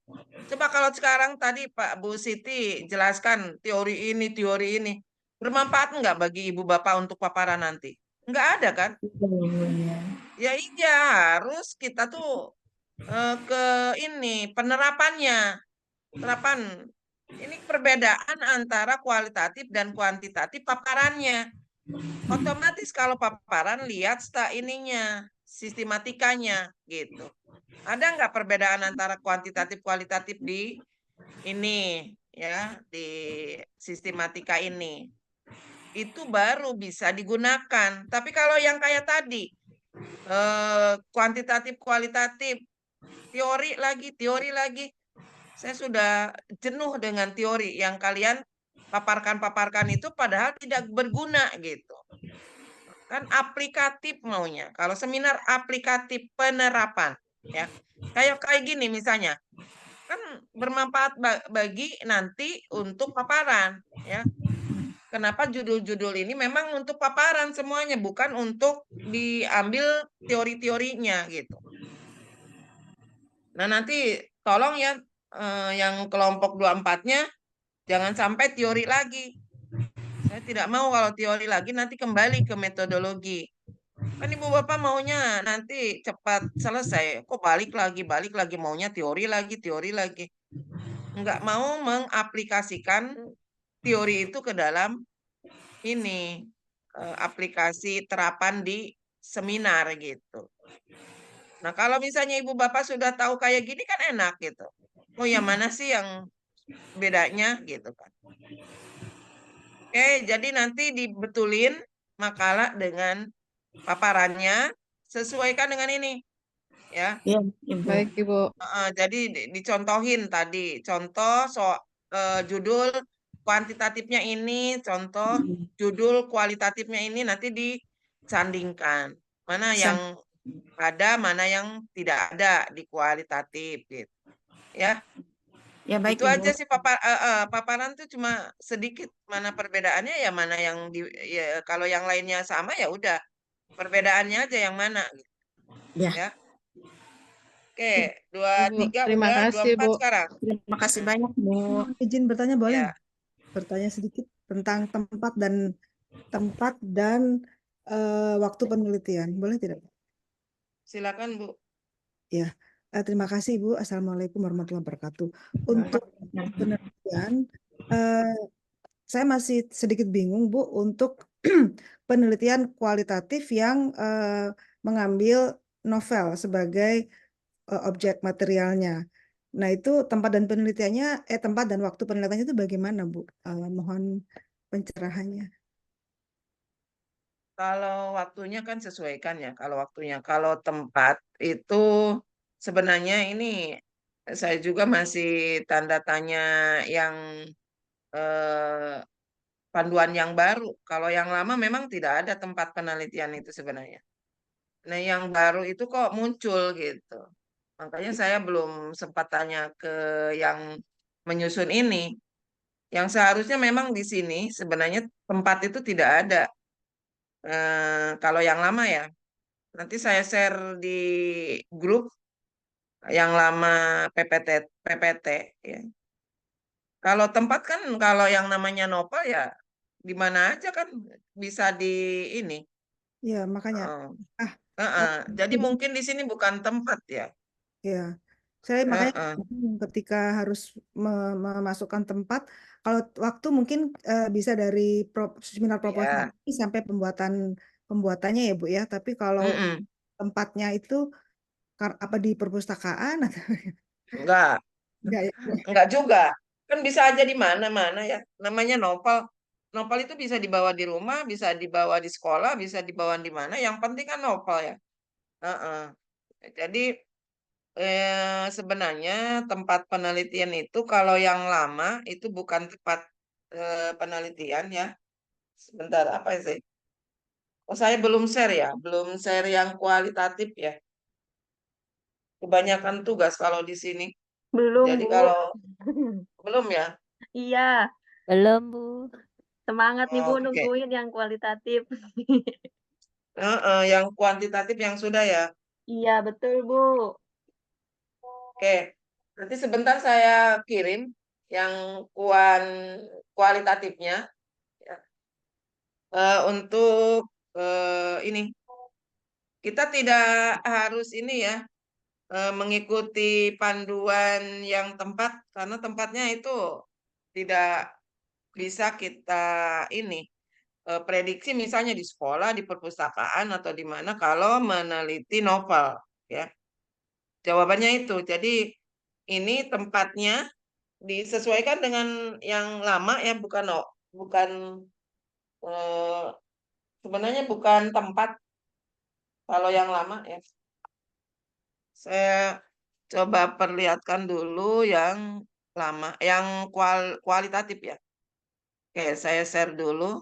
Coba kalau sekarang tadi Pak Bu Siti jelaskan teori ini. Bermanfaat nggak bagi Ibu Bapak untuk paparan nanti? Nggak ada kan? Ya iya, harus kita tuh ke ini penerapannya. Terapan ini perbedaan antara kualitatif dan kuantitatif paparannya. Otomatis kalau paparan lihat ininya, sistematikanya gitu. Ada nggak perbedaan antara kuantitatif kualitatif di ini ya, di sistematika ini? Itu baru bisa digunakan. Tapi kalau yang kayak tadi kuantitatif kualitatif, teori lagi, saya sudah jenuh dengan teori yang kalian paparkan itu padahal tidak berguna gitu. Kan aplikatif maunya. Kalau seminar aplikatif penerapan ya. Kayak gini misalnya. Kan bermanfaat bagi nanti untuk paparan ya. Kenapa judul-judul ini memang untuk paparan semuanya, bukan untuk diambil teori-teorinya gitu. Nah, nanti tolong ya yang kelompok 24-nya jangan sampai teori lagi. Saya tidak mau kalau teori lagi nanti kembali ke metodologi. Kan Ibu Bapak maunya nanti cepat selesai. Kok balik lagi maunya teori lagi. Enggak mau mengaplikasikan teori itu ke dalam ini aplikasi terapan di seminar gitu. Nah, kalau misalnya Ibu Bapak sudah tahu kayak gini kan enak gitu. Oh, yang mana sih yang bedanya gitu kan. Oke, jadi nanti dibetulin makalah dengan paparannya, sesuaikan dengan ini. Ya. Iya, Ibu. Baik, Ibu. Jadi dicontohin tadi, contoh judul kuantitatifnya ini, contoh judul kualitatifnya ini nanti disandingkan. Mana yang ada, mana yang tidak ada di kualitatif gitu. Ya. Ya, baik, Itu Ibu. aja sih paparan tuh cuma sedikit mana perbedaannya ya mana yang ya, kalau yang lainnya sama ya udah perbedaannya aja yang mana gitu. Ya. Ya. Oke, Ibu, 23 terima udah, kasih, 24 Bu. sekarang. Terima kasih banyak, Bu. Izin bertanya boleh Ya. nggak? Bertanya sedikit tentang tempat dan waktu penelitian, boleh tidak? Silakan Bu. Ya, terima kasih Ibu. Assalamualaikum warahmatullahi wabarakatuh. Untuk penelitian, saya masih sedikit bingung Bu untuk penelitian kualitatif yang mengambil novel sebagai objek materialnya. Nah, itu tempat dan waktu penelitiannya itu bagaimana, Bu? Mohon pencerahannya. Kalau waktunya kan sesuaikan ya. Kalau waktunya, kalau tempat itu sebenarnya ini saya juga masih tanda tanya yang panduan yang baru. Kalau yang lama memang tidak ada tempat penelitian itu sebenarnya. Nah, yang baru itu kok muncul gitu. Makanya saya belum sempat tanya ke yang menyusun ini. Yang seharusnya memang di sini sebenarnya tempat itu tidak ada. Kalau yang lama ya, nanti saya share di grup yang lama PPT ya. Kalau tempat kan kalau yang namanya novel ya di mana aja kan bisa di ini. Ya, makanya. Jadi mungkin di sini bukan tempat ya. Ya, Saya makanya Heeh. ketika harus memasukkan tempat, kalau waktu mungkin bisa dari seminar proposal Ya. ini sampai pembuatannya ya Bu ya. Tapi kalau Mm-mm. tempatnya itu apa di perpustakaan atau Enggak. enggak ya Bu? Enggak juga. Kan bisa aja di mana-mana ya. Namanya novel. Novel itu bisa dibawa di rumah, bisa dibawa di sekolah, bisa dibawa di mana. Yang penting kan novel ya. Heeh. Jadi sebenarnya tempat penelitian itu kalau yang lama itu bukan tempat penelitian ya. Sebentar, apa sih? Oh, saya belum share ya. Belum share yang kualitatif ya. Kebanyakan tugas kalau di sini. Belum, Jadi Bu. kalau belum ya. Iya, Belum, Bu. semangat nih Bu Oke. nungguin yang kualitatif. Yang kuantitatif yang sudah ya. Iya, betul Bu. Oke. Nanti sebentar saya kirim yang kualitatifnya ya. Untuk ini kita tidak harus ini ya mengikuti panduan yang tempat karena tempatnya itu tidak bisa kita ini prediksi misalnya di sekolah, di perpustakaan atau di mana kalau meneliti novel ya. Jawabannya itu. Jadi ini tempatnya disesuaikan dengan yang lama ya, bukan eh, sebenarnya bukan tempat kalau yang lama ya. Saya coba perlihatkan dulu yang lama, yang kualitatif ya. Oke, saya share dulu.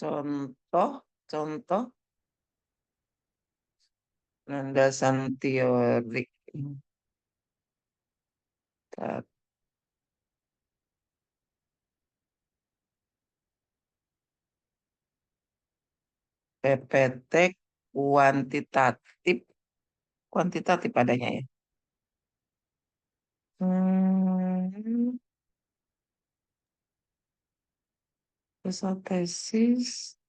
Contoh landasan teorik. PPT kuantitatif adanya ya. Terus tesis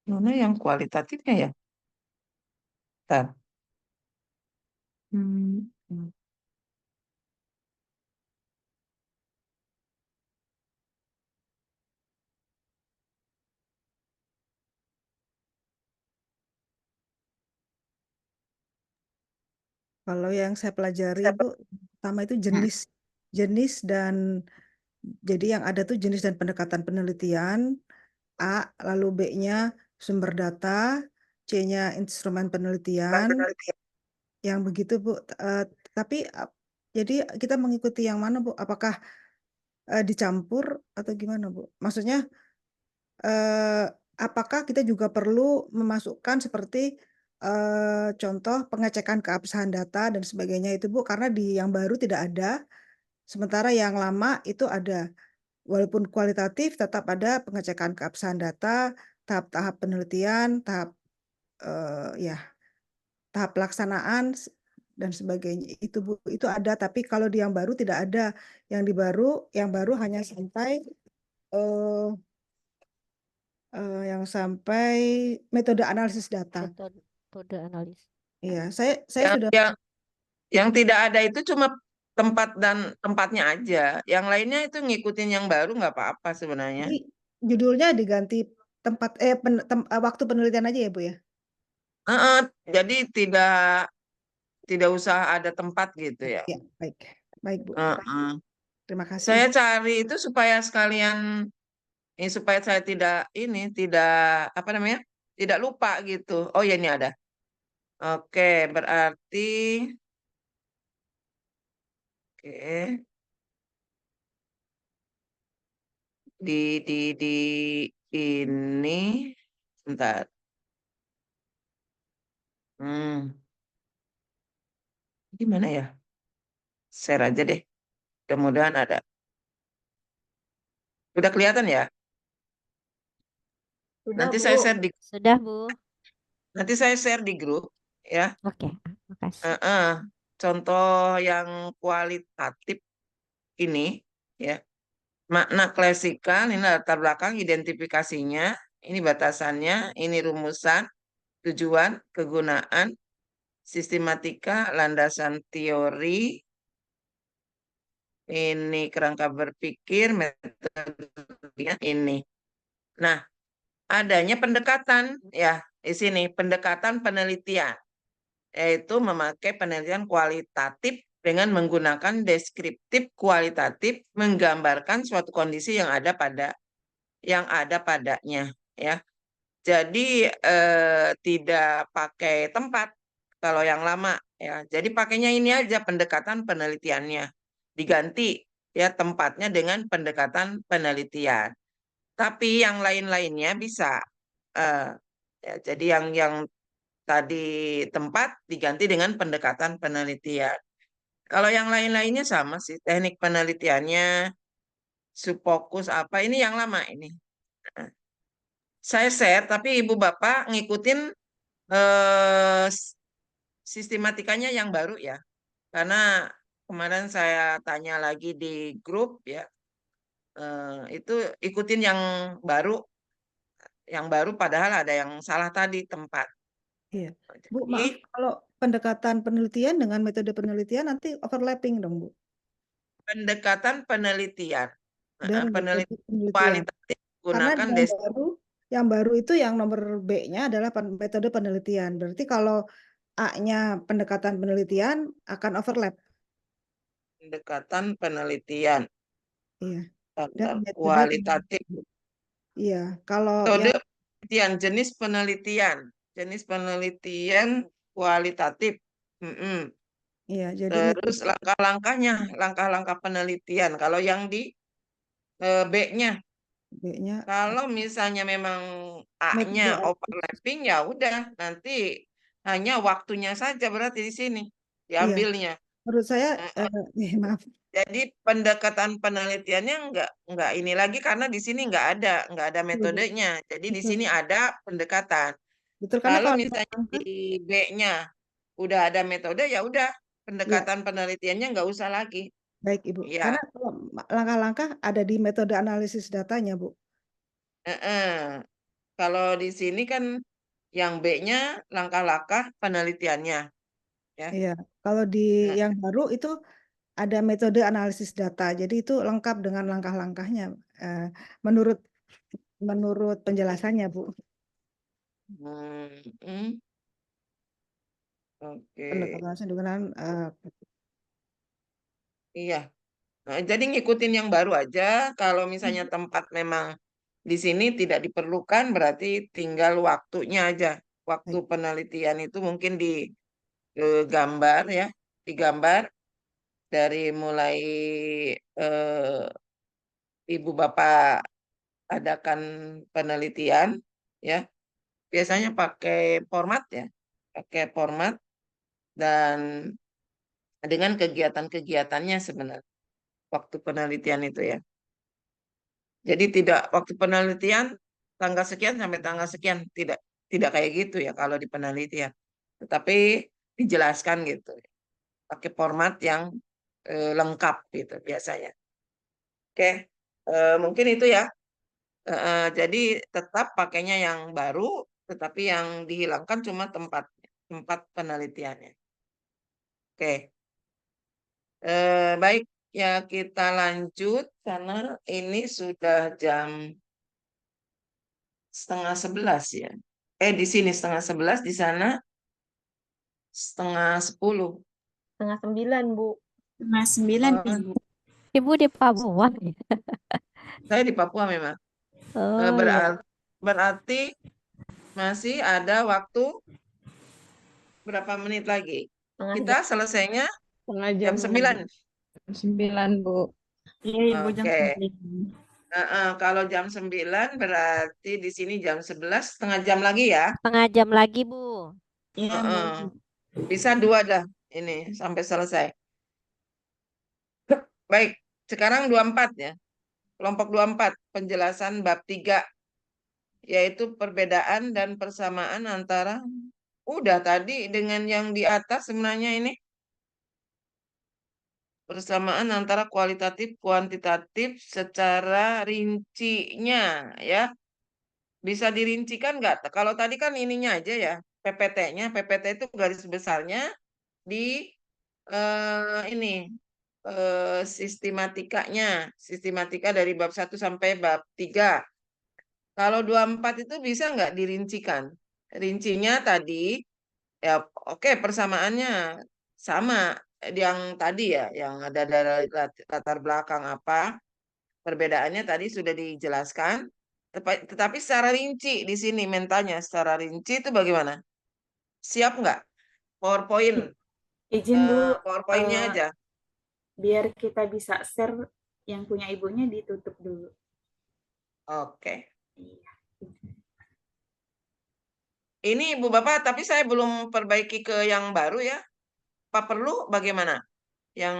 mana yang kualitatifnya ya? Bentar. Hmm. Kalau yang saya pelajari Bu, pertama itu jenis dan jadi yang ada tuh jenis dan pendekatan penelitian, A, lalu B-nya sumber data, C-nya instrumen penelitian, yang begitu Bu. Tapi jadi kita mengikuti yang mana Bu? Apakah dicampur atau gimana Bu? Maksudnya apakah kita juga perlu memasukkan seperti contoh pengecekan keabsahan data dan sebagainya itu Bu? Karena di yang baru tidak ada, sementara yang lama itu ada. Walaupun kualitatif tetap ada pengecekan keabsahan data, tahap-tahap penelitian, ya tahap pelaksanaan dan sebagainya itu Bu, itu ada. Tapi kalau di yang baru tidak ada. Yang baru hanya sampai eh, yang sampai metode analisis data. Metode analis. Iya, saya Yang, sudah yang tidak ada itu cuma tempat dan tempatnya aja. Yang lainnya itu ngikutin yang baru nggak apa-apa sebenarnya. jadi judulnya diganti tempat waktu penelitian aja ya Bu ya. Jadi tidak usah ada tempat gitu ya. Ya, baik. Baik, Bu. Heeh. Terima kasih. Saya cari itu supaya sekalian, supaya saya tidak apa namanya, tidak lupa gitu. Oh ya, ini ada. Oke, berarti oke di ini bentar. Gimana ya? Share aja deh. Mudah-mudahan ada. Udah kelihatan ya? Sudah, Nanti Bu. saya share di Sudah, Bu. nanti saya share di grup ya. Oke, makasih. Contoh yang kualitatif ini ya. Makna klasikal ini latar belakang identifikasinya, ini batasannya, ini rumusan, tujuan, kegunaan, sistematika, landasan teori, ini kerangka berpikir, metodenya ini. Nah, adanya pendekatan ya di sini, pendekatan penelitian, yaitu memakai penelitian kualitatif dengan menggunakan deskriptif kualitatif, menggambarkan suatu kondisi yang ada padanya ya. Jadi tidak pakai tempat kalau yang lama ya. Jadi pakainya ini aja pendekatan penelitiannya. Diganti ya tempatnya dengan pendekatan penelitian. Tapi yang lain-lainnya bisa. Ya, jadi yang tadi tempat diganti dengan pendekatan penelitian. Kalau yang lain-lainnya sama sih, teknik penelitiannya, subfokus apa, ini yang lama ini. Saya share, tapi Ibu Bapak ngikutin sistematikanya yang baru ya. Karena kemarin saya tanya lagi di grup ya, itu ikutin yang baru padahal ada yang salah tadi tempat. Iya. Bu, Jadi maaf, kalau pendekatan penelitian dengan metode penelitian nanti overlapping dong, Bu. pendekatan penelitian, Dan metode penelitian penelitian. kualitatif Karena gunakan yang baru itu yang nomor B-nya adalah metode penelitian. Berarti kalau A-nya pendekatan penelitian akan overlap. pendekatan penelitian. Iya. Dan Daftar metode kualitatif. Iya, kalau Metode yang penelitian, jenis penelitian kualitatif. iya, jadi Terus langkah-langkah penelitian. Kalau yang di B-nya, B-nya kalau misalnya memang A-nya metode overlapping, ya udah nanti hanya waktunya saja berarti di sini iya. diambilnya. Menurut saya maaf. Jadi pendekatan penelitiannya nggak ini lagi karena di sini nggak ada metodenya. Jadi di Betul. sini ada pendekatan. Betul, karena Kalau kalau misalnya di B-nya udah ada metode, ya udah ya, pendekatan penelitiannya nggak usah lagi. baik Ibu. Ya, Karena kalau langkah-langkah ada di metode analisis datanya, Bu. kalau di sini kan yang B-nya langkah-langkah penelitiannya, ya. Iya, kalau di yang baru itu ada metode analisis data. Jadi itu lengkap dengan langkah-langkahnya menurut penjelasannya, Bu. Oke, Penjelasan dengan iya. Nah, jadi ngikutin yang baru aja. Kalau misalnya tempat memang di sini tidak diperlukan, berarti tinggal waktunya aja. Waktu baik. penelitian itu mungkin di gambar ya, digambar dari mulai Ibu Bapak adakan penelitian ya. Biasanya pakai format dan dengan kegiatan-kegiatannya sebenarnya waktu penelitian itu ya. Jadi tidak waktu penelitian tanggal sekian sampai tanggal sekian, tidak kayak gitu ya kalau di penelitian. Tetapi dijelaskan gitu. Pakai format yang lengkap gitu biasanya. Oke, mungkin itu ya. Jadi tetap pakainya yang baru, tetapi yang dihilangkan cuma tempat penelitiannya. Oke, baik ya kita lanjut karena ini sudah jam 10:30 ya. Di sini 10:30, di sana 10:30. 8:30, Bu. Setengah 9, Oh, Ibu. Ibu di Papua ya? saya di Papua memang. Oh Beral- ya. Berarti masih ada waktu berapa menit lagi? Setengah Kita jam. selesainya Setengah jam jam 9. lagi. 9, Bu. Iya, Ibu, jam Oke. 9. Kalau jam 9 berarti di sini jam 11, setengah jam lagi ya. Setengah jam lagi, Bu. Iya, Bu. Heeh. Bisa 2 dah ini sampai selesai. Baik, sekarang 24 ya. Kelompok 24, penjelasan bab 3, yaitu perbedaan dan persamaan antara, udah tadi dengan yang di atas sebenarnya ini, persamaan antara kualitatif, kuantitatif secara rincinya ya. Bisa dirincikan nggak? Kalau tadi kan ininya aja ya, PPT-nya. PPT itu garis besarnya di ini sistematikanya. Sistematika dari bab 1 sampai bab 3. Kalau 24 itu bisa nggak dirincikan? Rincinya tadi, ya oke persamaannya sama yang tadi ya, yang ada dari latar belakang apa. Perbedaannya tadi sudah dijelaskan, tetapi secara rinci di sini mentanya secara rinci itu bagaimana? Siap nggak? PowerPoint, Izin dulu, PowerPoint-nya aja. biar kita bisa share yang punya ibunya ditutup dulu. Oke. Iya. Ini Ibu Bapak, tapi saya belum perbaiki ke yang baru ya. Pak perlu bagaimana? Yang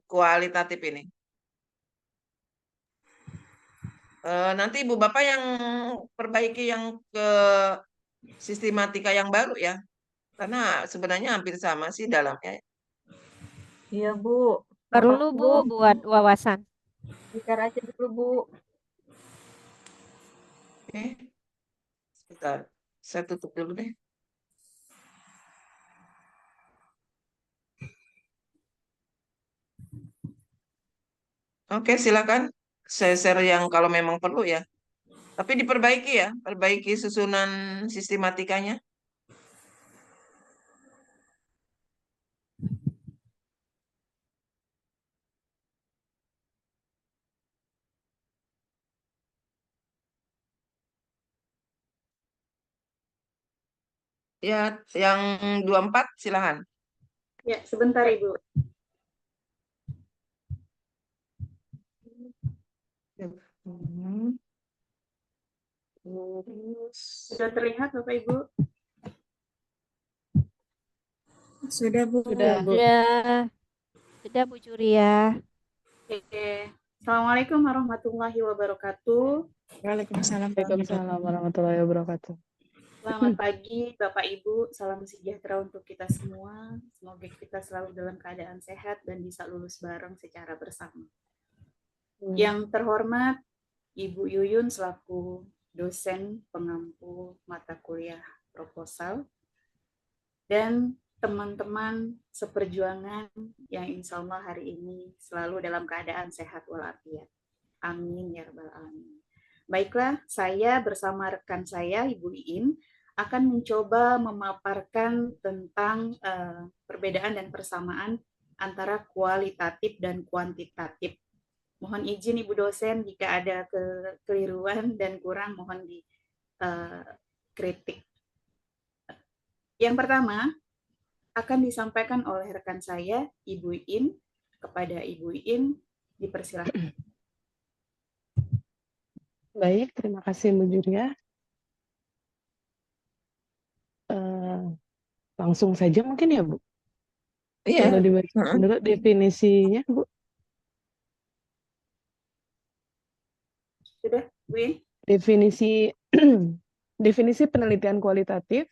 kualitatif ini. Nanti Ibu Bapak yang perbaiki yang ke sistematika yang baru ya. Karena sebenarnya hampir sama sih dalamnya. Iya, Bu. Perlu, Bu, buat wawasan. Bicara aja dulu, Bu. Oke. Sebentar. Saya tutup dulu deh. Oke, silakan. Saya share yang kalau memang perlu ya. Tapi diperbaiki ya, perbaiki susunan sistematikanya. Ya, yang 24 silakan. Ya, sebentar Ibu. Sudah terlihat Bapak Ibu? Sudah, Bu. Sudah, Bu. Sudah Bu Juria. Oke. Assalamualaikum warahmatullahi wabarakatuh. Waalaikumsalam. Waalaikumsalam warahmatullahi wabarakatuh. Selamat pagi Bapak Ibu, salam sejahtera untuk kita semua. Semoga kita selalu dalam keadaan sehat dan bisa lulus bareng secara bersama. Yang terhormat Ibu Yuyun selaku dosen pengampu mata kuliah proposal dan teman-teman seperjuangan yang insya Allah hari ini selalu dalam keadaan sehat walafiat. Amin ya rabbal alamin. Baiklah, saya bersama rekan saya Ibu Iin akan mencoba memaparkan tentang perbedaan dan persamaan antara kualitatif dan kuantitatif. Mohon izin Ibu dosen jika ada kekeliruan dan kurang mohon dikritik. Yang pertama akan disampaikan oleh rekan saya Ibu Iin. Kepada Ibu Iin dipersilakan. Baik, terima kasih Bu Juria. Langsung saja mungkin ya Bu? Iya. Coba dibaca dulu definisinya Bu. Sudah, Bu Iin? Definisi penelitian kualitatif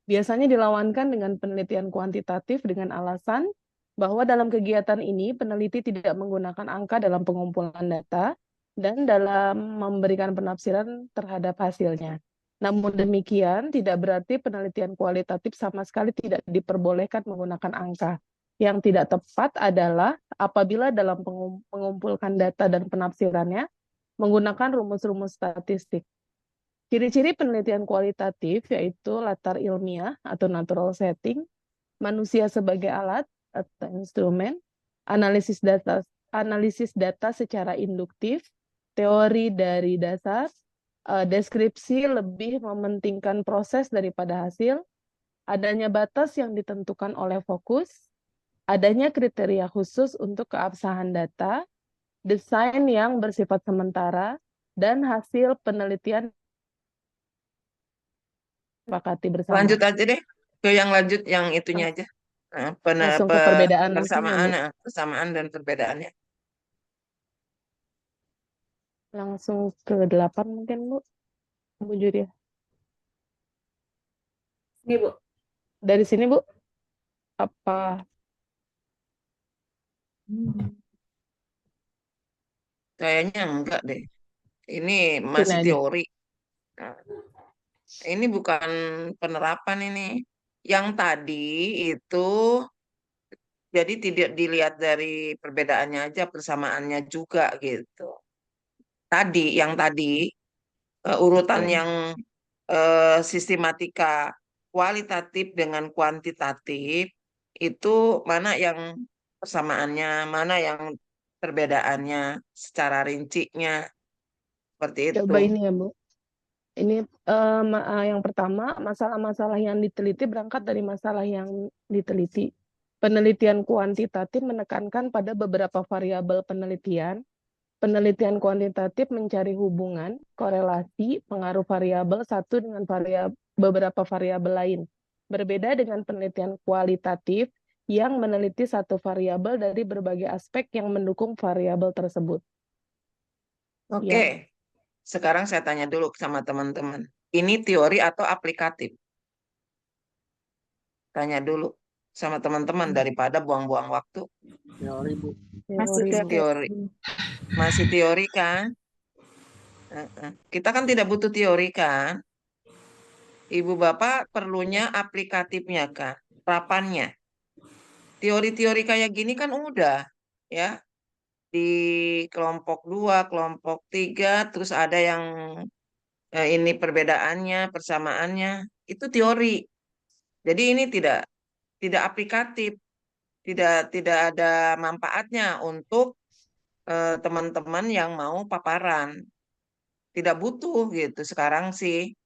biasanya dilawankan dengan penelitian kuantitatif dengan alasan bahwa dalam kegiatan ini peneliti tidak menggunakan angka dalam pengumpulan data dan dalam memberikan penafsiran terhadap hasilnya. Namun demikian, tidak berarti penelitian kualitatif sama sekali tidak diperbolehkan menggunakan angka. Yang tidak tepat adalah apabila dalam mengumpulkan data dan penafsirannya menggunakan rumus-rumus statistik. Ciri-ciri penelitian kualitatif yaitu latar ilmiah atau natural setting, manusia sebagai alat atau instrumen, analisis data secara induktif, teori dari dasar, deskripsi lebih mementingkan proses daripada hasil, adanya batas yang ditentukan oleh fokus, adanya kriteria khusus untuk keabsahan data, desain yang bersifat sementara, dan hasil penelitian sepakati bersama. Lanjut aja deh ke yang lanjut yang itunya aja. Nah, Langsung ke perbedaan langsung ya, persamaan, Bu? persamaan dan perbedaannya. Langsung ke 8 mungkin, Bu. Bu Juria. Ini, Bu. Dari sini, Bu. Apa? Kayaknya enggak deh. Ini masih Sini aja. teori. Nah, ini bukan penerapan ini. Yang tadi itu jadi tidak dilihat dari perbedaannya aja, persamaannya juga gitu. Yang tadi urutan Ya. yang sistematika kualitatif dengan kuantitatif itu mana yang persamaannya, mana yang perbedaannya secara rincinya seperti Coba itu. ini ya, Bu. Ini yang pertama, masalah-masalah yang diteliti berangkat dari masalah yang diteliti. Penelitian kuantitatif menekankan pada beberapa variabel penelitian. Penelitian kuantitatif mencari hubungan, korelasi, pengaruh variabel satu dengan beberapa variabel lain. Berbeda dengan penelitian kualitatif yang meneliti satu variabel dari berbagai aspek yang mendukung variabel tersebut. Oke, Ya. sekarang saya tanya dulu sama teman-teman. Ini teori atau aplikatif? Tanya dulu sama teman-teman daripada buang-buang waktu. Teori, Bu. Teori, Bu. Teori. Masih teori kan? Kita kan tidak butuh teori kan? Ibu Bapak perlunya aplikatifnya kan? Terapannya. Teori-teori kayak gini kan udah ya. Di kelompok 2, kelompok 3, terus ada yang ini perbedaannya, persamaannya, itu teori. Jadi ini tidak aplikatif, tidak ada manfaatnya untuk teman-teman yang mau paparan. Tidak butuh gitu. Sekarang sih,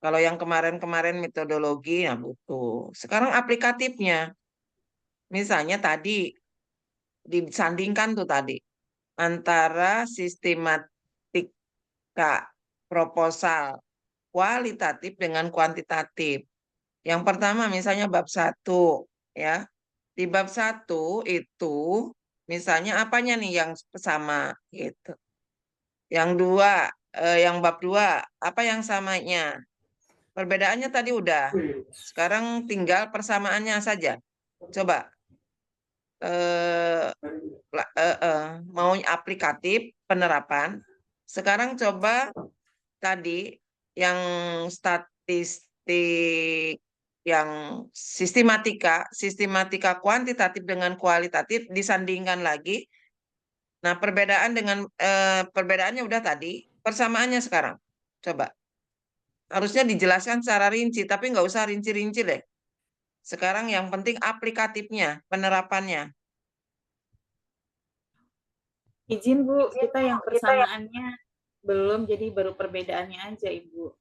kalau yang kemarin-kemarin metodologi ya butuh. Sekarang aplikatifnya, misalnya tadi disandingkan tuh tadi antara sistematika proposal kualitatif dengan kuantitatif. Yang pertama misalnya bab 1 ya. Di bab 1 itu misalnya apanya nih yang sama gitu. Yang bab 2 apa yang samanya? Perbedaannya tadi udah. Sekarang tinggal persamaannya saja. Coba mau aplikatif penerapan. Sekarang coba tadi yang statistik, yang sistematika kuantitatif dengan kualitatif disandingkan lagi. Nah, perbedaannya udah tadi, persamaannya sekarang. Coba. Harusnya dijelaskan secara rinci, tapi nggak usah rinci-rinci deh. Sekarang yang penting aplikatifnya, penerapannya. Izin Bu, kita yang persamaannya belum, jadi baru perbedaannya aja Ibu.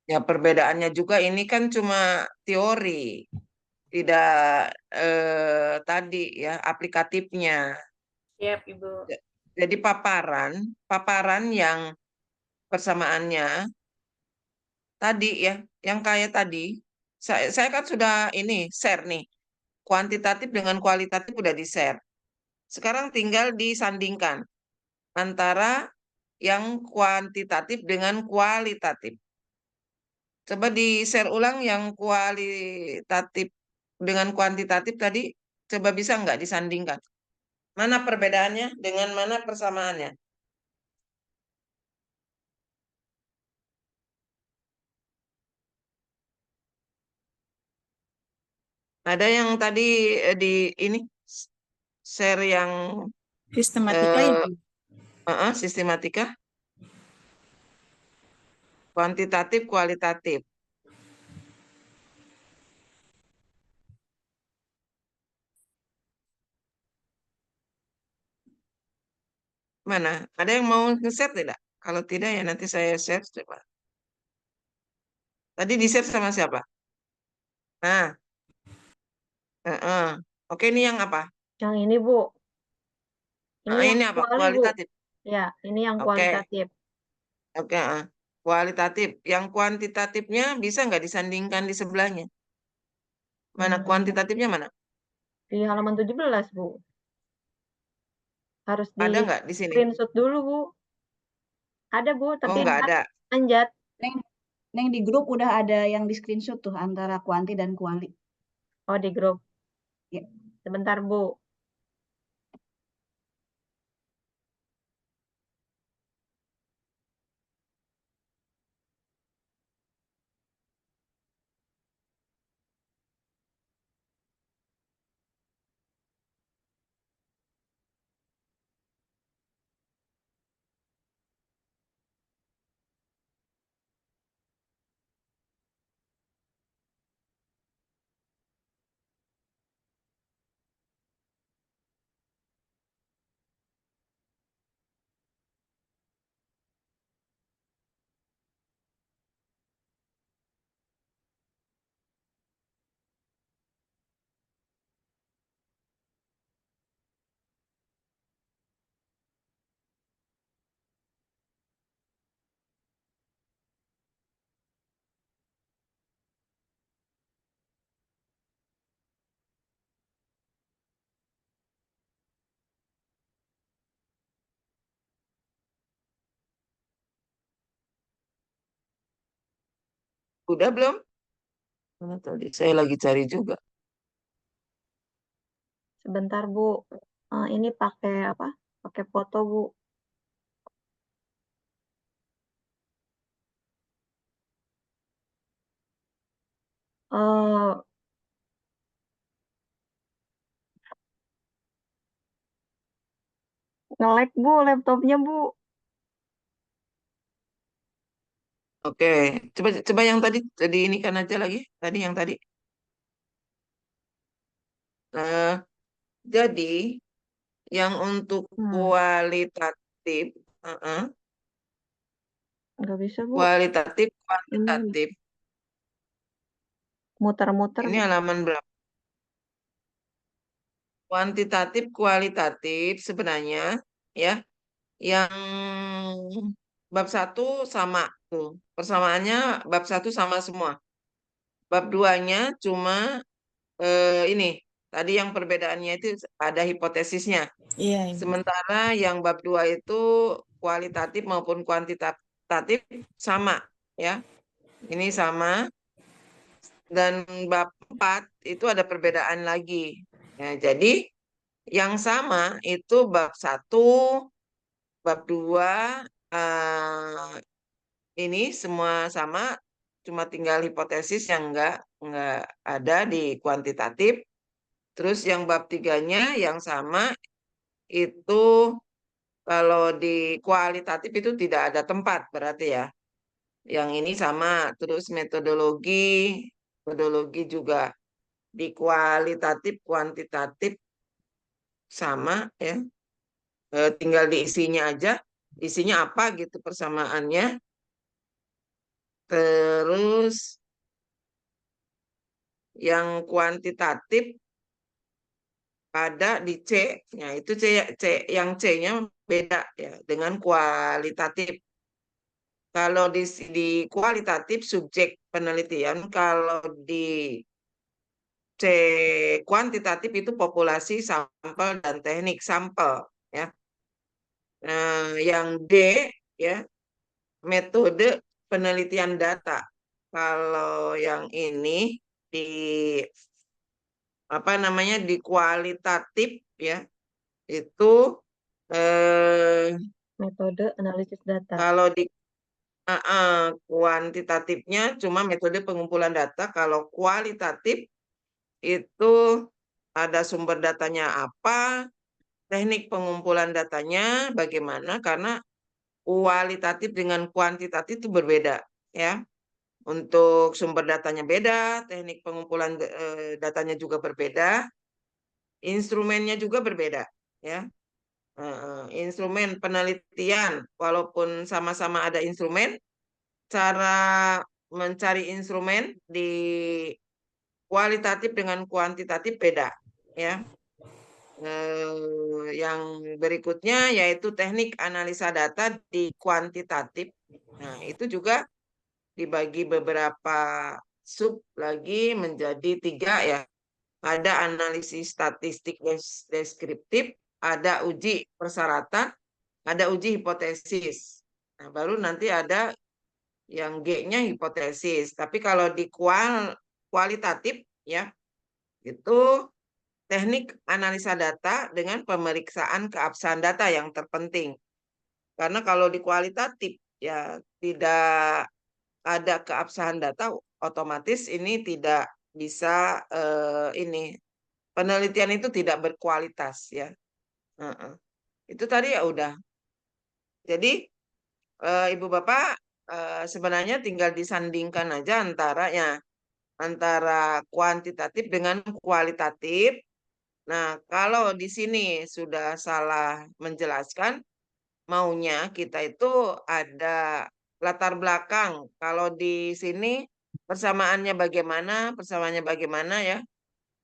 Ya perbedaannya juga ini kan cuma teori, tidak tadi ya aplikatifnya. Siap Ibu. Jadi paparan yang persamaannya tadi ya, yang kayak tadi, saya kan sudah ini share nih, kuantitatif dengan kualitatif udah di-share. Sekarang tinggal disandingkan antara yang kuantitatif dengan kualitatif. Coba di-share ulang yang kualitatif dengan kuantitatif tadi, coba bisa nggak disandingkan? Mana perbedaannya dengan mana persamaannya? Ada yang tadi di ini share yang Sistematika Ibu. sistematika, kuantitatif, kualitatif. Mana? Ada yang mau nge-share tidak? Kalau tidak ya nanti saya share coba. Tadi di-share sama siapa? Nah, oke, ini yang apa? Yang ini, Bu. Ini Nah, yang ini apa? kuali, Bu. Kualitatif. Ya, ini yang Oke, kualitatif. oke. Kualitatif. Yang kuantitatifnya bisa nggak disandingkan di sebelahnya? Mana kuantitatifnya mana? Di halaman 17, Bu. Harus di Ada nggak di sini? screenshot dulu, Bu. Ada, Bu, Oh, tapi nggak ada. anjat. Neng di grup udah ada yang di screenshot tuh antara kuanti dan kuali. Oh, di grup. Ya. Sebentar, Bu. Udah belum? Mana tadi? Saya lagi cari juga. Sebentar, Bu. Ini pakai apa? Pakai foto, Bu. Nge-lag, Bu, laptopnya, Bu. Oke, coba yang tadi ini kan aja lagi. Tadi yang tadi. Jadi yang untuk kualitatif, Nggak bisa, Bu. kualitatif, kuantitatif. Muter-muter, Ini Bu. halaman berapa? Kuantitatif, kualitatif sebenarnya ya, yang bab 1 sama tuh. Persamaannya bab 1 sama semua. Bab 2-nya cuma ini tadi yang perbedaannya itu ada hipotesisnya. Iya. Sementara yang bab 2 itu kualitatif maupun kuantitatif sama ya. Ini sama. Dan bab 4 itu ada perbedaan lagi. Ya, jadi yang sama itu bab 1, bab 2 ini semua sama, cuma tinggal hipotesis yang enggak ada di kuantitatif. Terus yang bab 3-nya yang sama itu kalau di kualitatif itu tidak ada tempat berarti ya. Yang ini sama, terus metodologi juga di kualitatif, kuantitatif sama ya. Tinggal diisinya aja, isinya apa gitu persamaannya. Terus yang kuantitatif ada di C, ya itu yang C-nya beda ya dengan kualitatif. Kalau di kualitatif subjek penelitian, kalau di C kuantitatif itu populasi, sampel dan teknik sampel ya. Nah, yang D ya metode penelitian data. Kalau yang ini di apa namanya di kualitatif ya itu Metode analisis data. kalau di kuantitatifnya cuma metode pengumpulan data. Kalau kualitatif itu ada sumber datanya apa, teknik pengumpulan datanya bagaimana, karena kualitatif dengan kuantitatif itu berbeda ya. Untuk sumber datanya beda, teknik pengumpulan datanya juga berbeda, instrumennya juga berbeda ya. Instrumen penelitian, walaupun sama-sama ada instrumen, cara mencari instrumen di kualitatif dengan kuantitatif beda, ya. Yang berikutnya yaitu teknik analisa data di kuantitatif. Nah, itu juga dibagi beberapa sub lagi menjadi 3 ya. Ada analisis statistik deskriptif, ada uji persyaratan, ada uji hipotesis. Nah, baru nanti ada yang G-nya hipotesis. Tapi kalau di kualitatif ya, itu teknik analisa data dengan pemeriksaan keabsahan data yang terpenting. Karena kalau di kualitatif ya tidak ada keabsahan data, otomatis ini tidak bisa ini penelitian itu tidak berkualitas ya. Itu tadi ya udah. Jadi Ibu Bapak sebenarnya tinggal disandingkan aja antara kuantitatif dengan kualitatif. Nah, kalau di sini sudah salah menjelaskan, maunya kita itu ada latar belakang. Kalau di sini persamaannya bagaimana ya.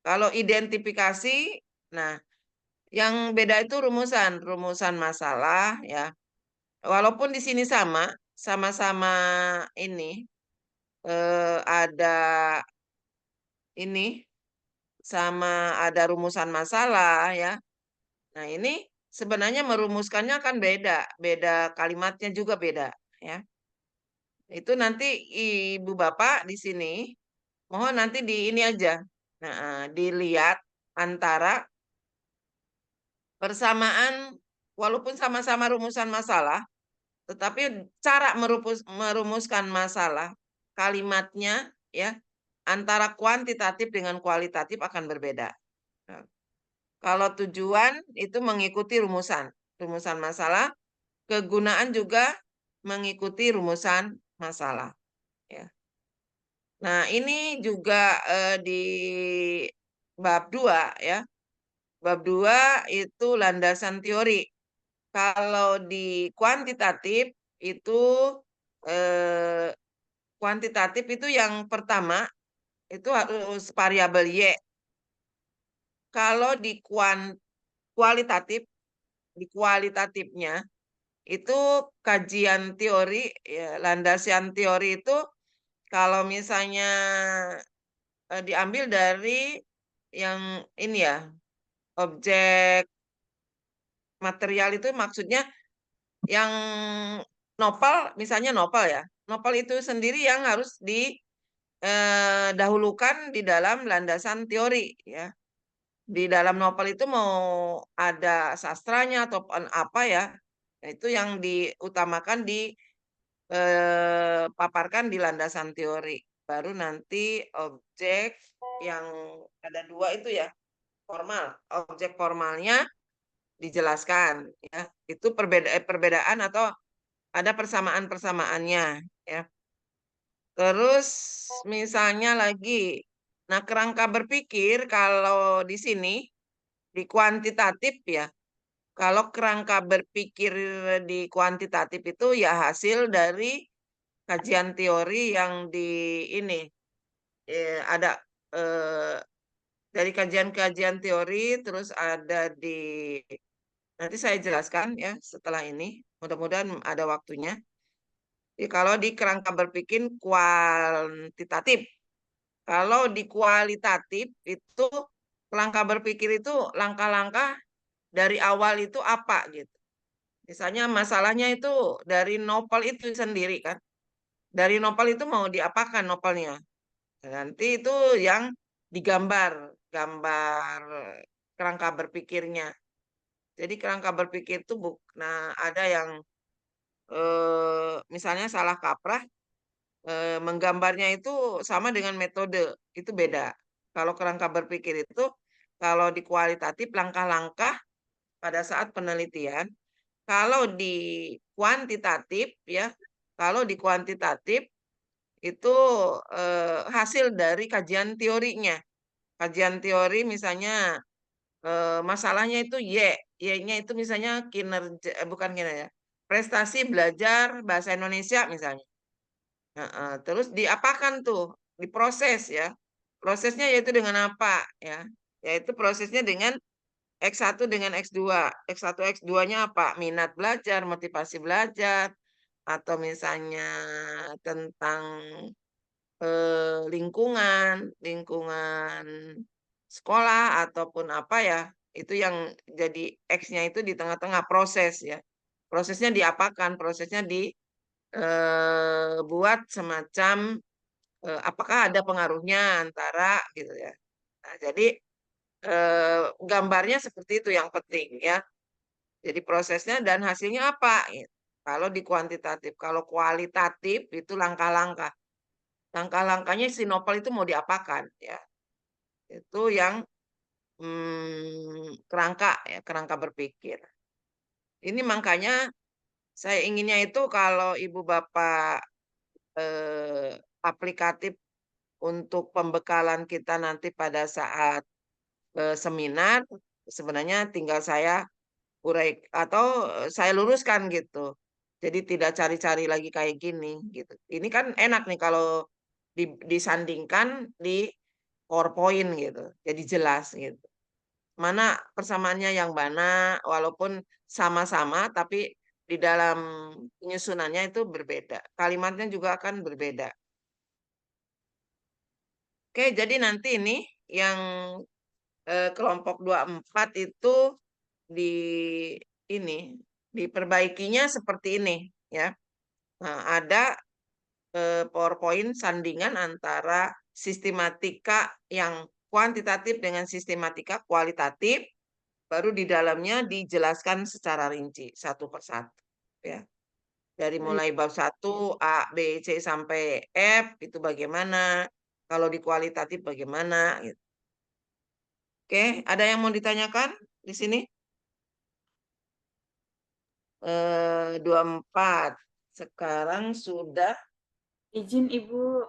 Kalau identifikasi, nah yang beda itu rumusan masalah ya. Walaupun di sini sama-sama ini ada ini sama ada rumusan masalah ya. Nah, ini sebenarnya merumuskannya kan beda kalimatnya juga beda ya. Itu nanti Ibu Bapak di sini mohon nanti di ini aja. Nah, dilihat antara persamaan walaupun sama-sama rumusan masalah, tetapi cara merumuskan masalah kalimatnya ya antara kuantitatif dengan kualitatif akan berbeda. Nah, kalau tujuan itu mengikuti rumusan masalah, kegunaan juga mengikuti rumusan masalah. Ya. Nah, ini juga di bab 2 ya. Bab 2 itu landasan teori. Kalau di kuantitatif itu kuantitatif itu yang pertama itu harus variabel Y. Kalau di kualitatifnya itu kajian teori, ya, landasan teori itu kalau misalnya diambil dari yang ini ya, objek material itu maksudnya yang misalnya nopal ya. Nopal itu sendiri yang harus didahulukan di dalam landasan teori ya. Di dalam novel itu mau ada sastranya atau apa ya, itu yang diutamakan paparkan di landasan teori. Baru nanti objek yang ada 2 itu ya, formal. Objek formalnya dijelaskan ya. Itu perbedaan atau ada persamaan-persamaannya ya. Terus misalnya lagi, nah kerangka berpikir kalau di sini di kuantitatif ya, kalau kerangka berpikir di kuantitatif itu ya hasil dari kajian teori yang di ini ada dari kajian-kajian teori terus ada di nanti saya jelaskan ya setelah ini, mudah-mudahan ada waktunya. Kalau di kerangka berpikir kuantitatif. Kalau di kualitatif itu kerangka berpikir itu langkah-langkah dari awal itu apa gitu. Misalnya masalahnya itu dari novel itu sendiri kan. Dari novel itu mau diapakan novelnya. Nanti itu yang gambar kerangka berpikirnya. Jadi kerangka berpikir itu ada yang misalnya salah kaprah menggambarnya itu sama dengan metode, itu beda. Kalau kerangka berpikir itu, kalau di kualitatif langkah-langkah pada saat penelitian, kalau di kuantitatif ya, kalau di kuantitatif itu hasil dari kajian teorinya. Kajian teori misalnya masalahnya itu Y-nya itu misalnya kinerja, bukan kinerja, prestasi belajar bahasa Indonesia misalnya. Terus diapakan tuh? Diproses ya. Prosesnya yaitu dengan apa ya? Yaitu prosesnya dengan X1 dengan X2. X1, X2-nya apa? Minat belajar, motivasi belajar, atau misalnya tentang lingkungan sekolah ataupun apa ya, itu yang jadi X-nya itu di tengah-tengah proses ya. Prosesnya diapakan? Prosesnya dibuat semacam apakah ada pengaruhnya antara gitu ya. Nah, jadi gambarnya seperti itu yang penting ya. Jadi prosesnya dan hasilnya apa? Gitu. Kalau di kuantitatif, kalau kualitatif itu langkah-langkah. Langkah-langkahnya si novel itu mau diapakan ya. Itu yang kerangka ya, kerangka berpikir. Ini makanya saya inginnya itu kalau Ibu Bapak aplikatif untuk pembekalan kita nanti pada saat seminar, sebenarnya tinggal saya urai atau saya luruskan gitu. Jadi tidak cari-cari lagi kayak gini gitu. Ini kan enak nih kalau disandingkan di PowerPoint gitu. Jadi jelas gitu. Mana persamaannya yang mana walaupun sama-sama tapi di dalam penyusunannya itu berbeda. Kalimatnya juga akan berbeda. Oke, jadi nanti ini yang kelompok 24 itu di ini diperbaikinya seperti ini ya. Nah, ada PowerPoint sandingan antara sistematika yang kuantitatif dengan sistematika kualitatif, baru di dalamnya dijelaskan secara rinci satu persatu ya. Dari mulai bab 1 A, B, C sampai F itu bagaimana, kalau di kualitatif bagaimana gitu. Oke, ada yang mau ditanyakan di sini? 24. Sekarang sudah Izin Ibu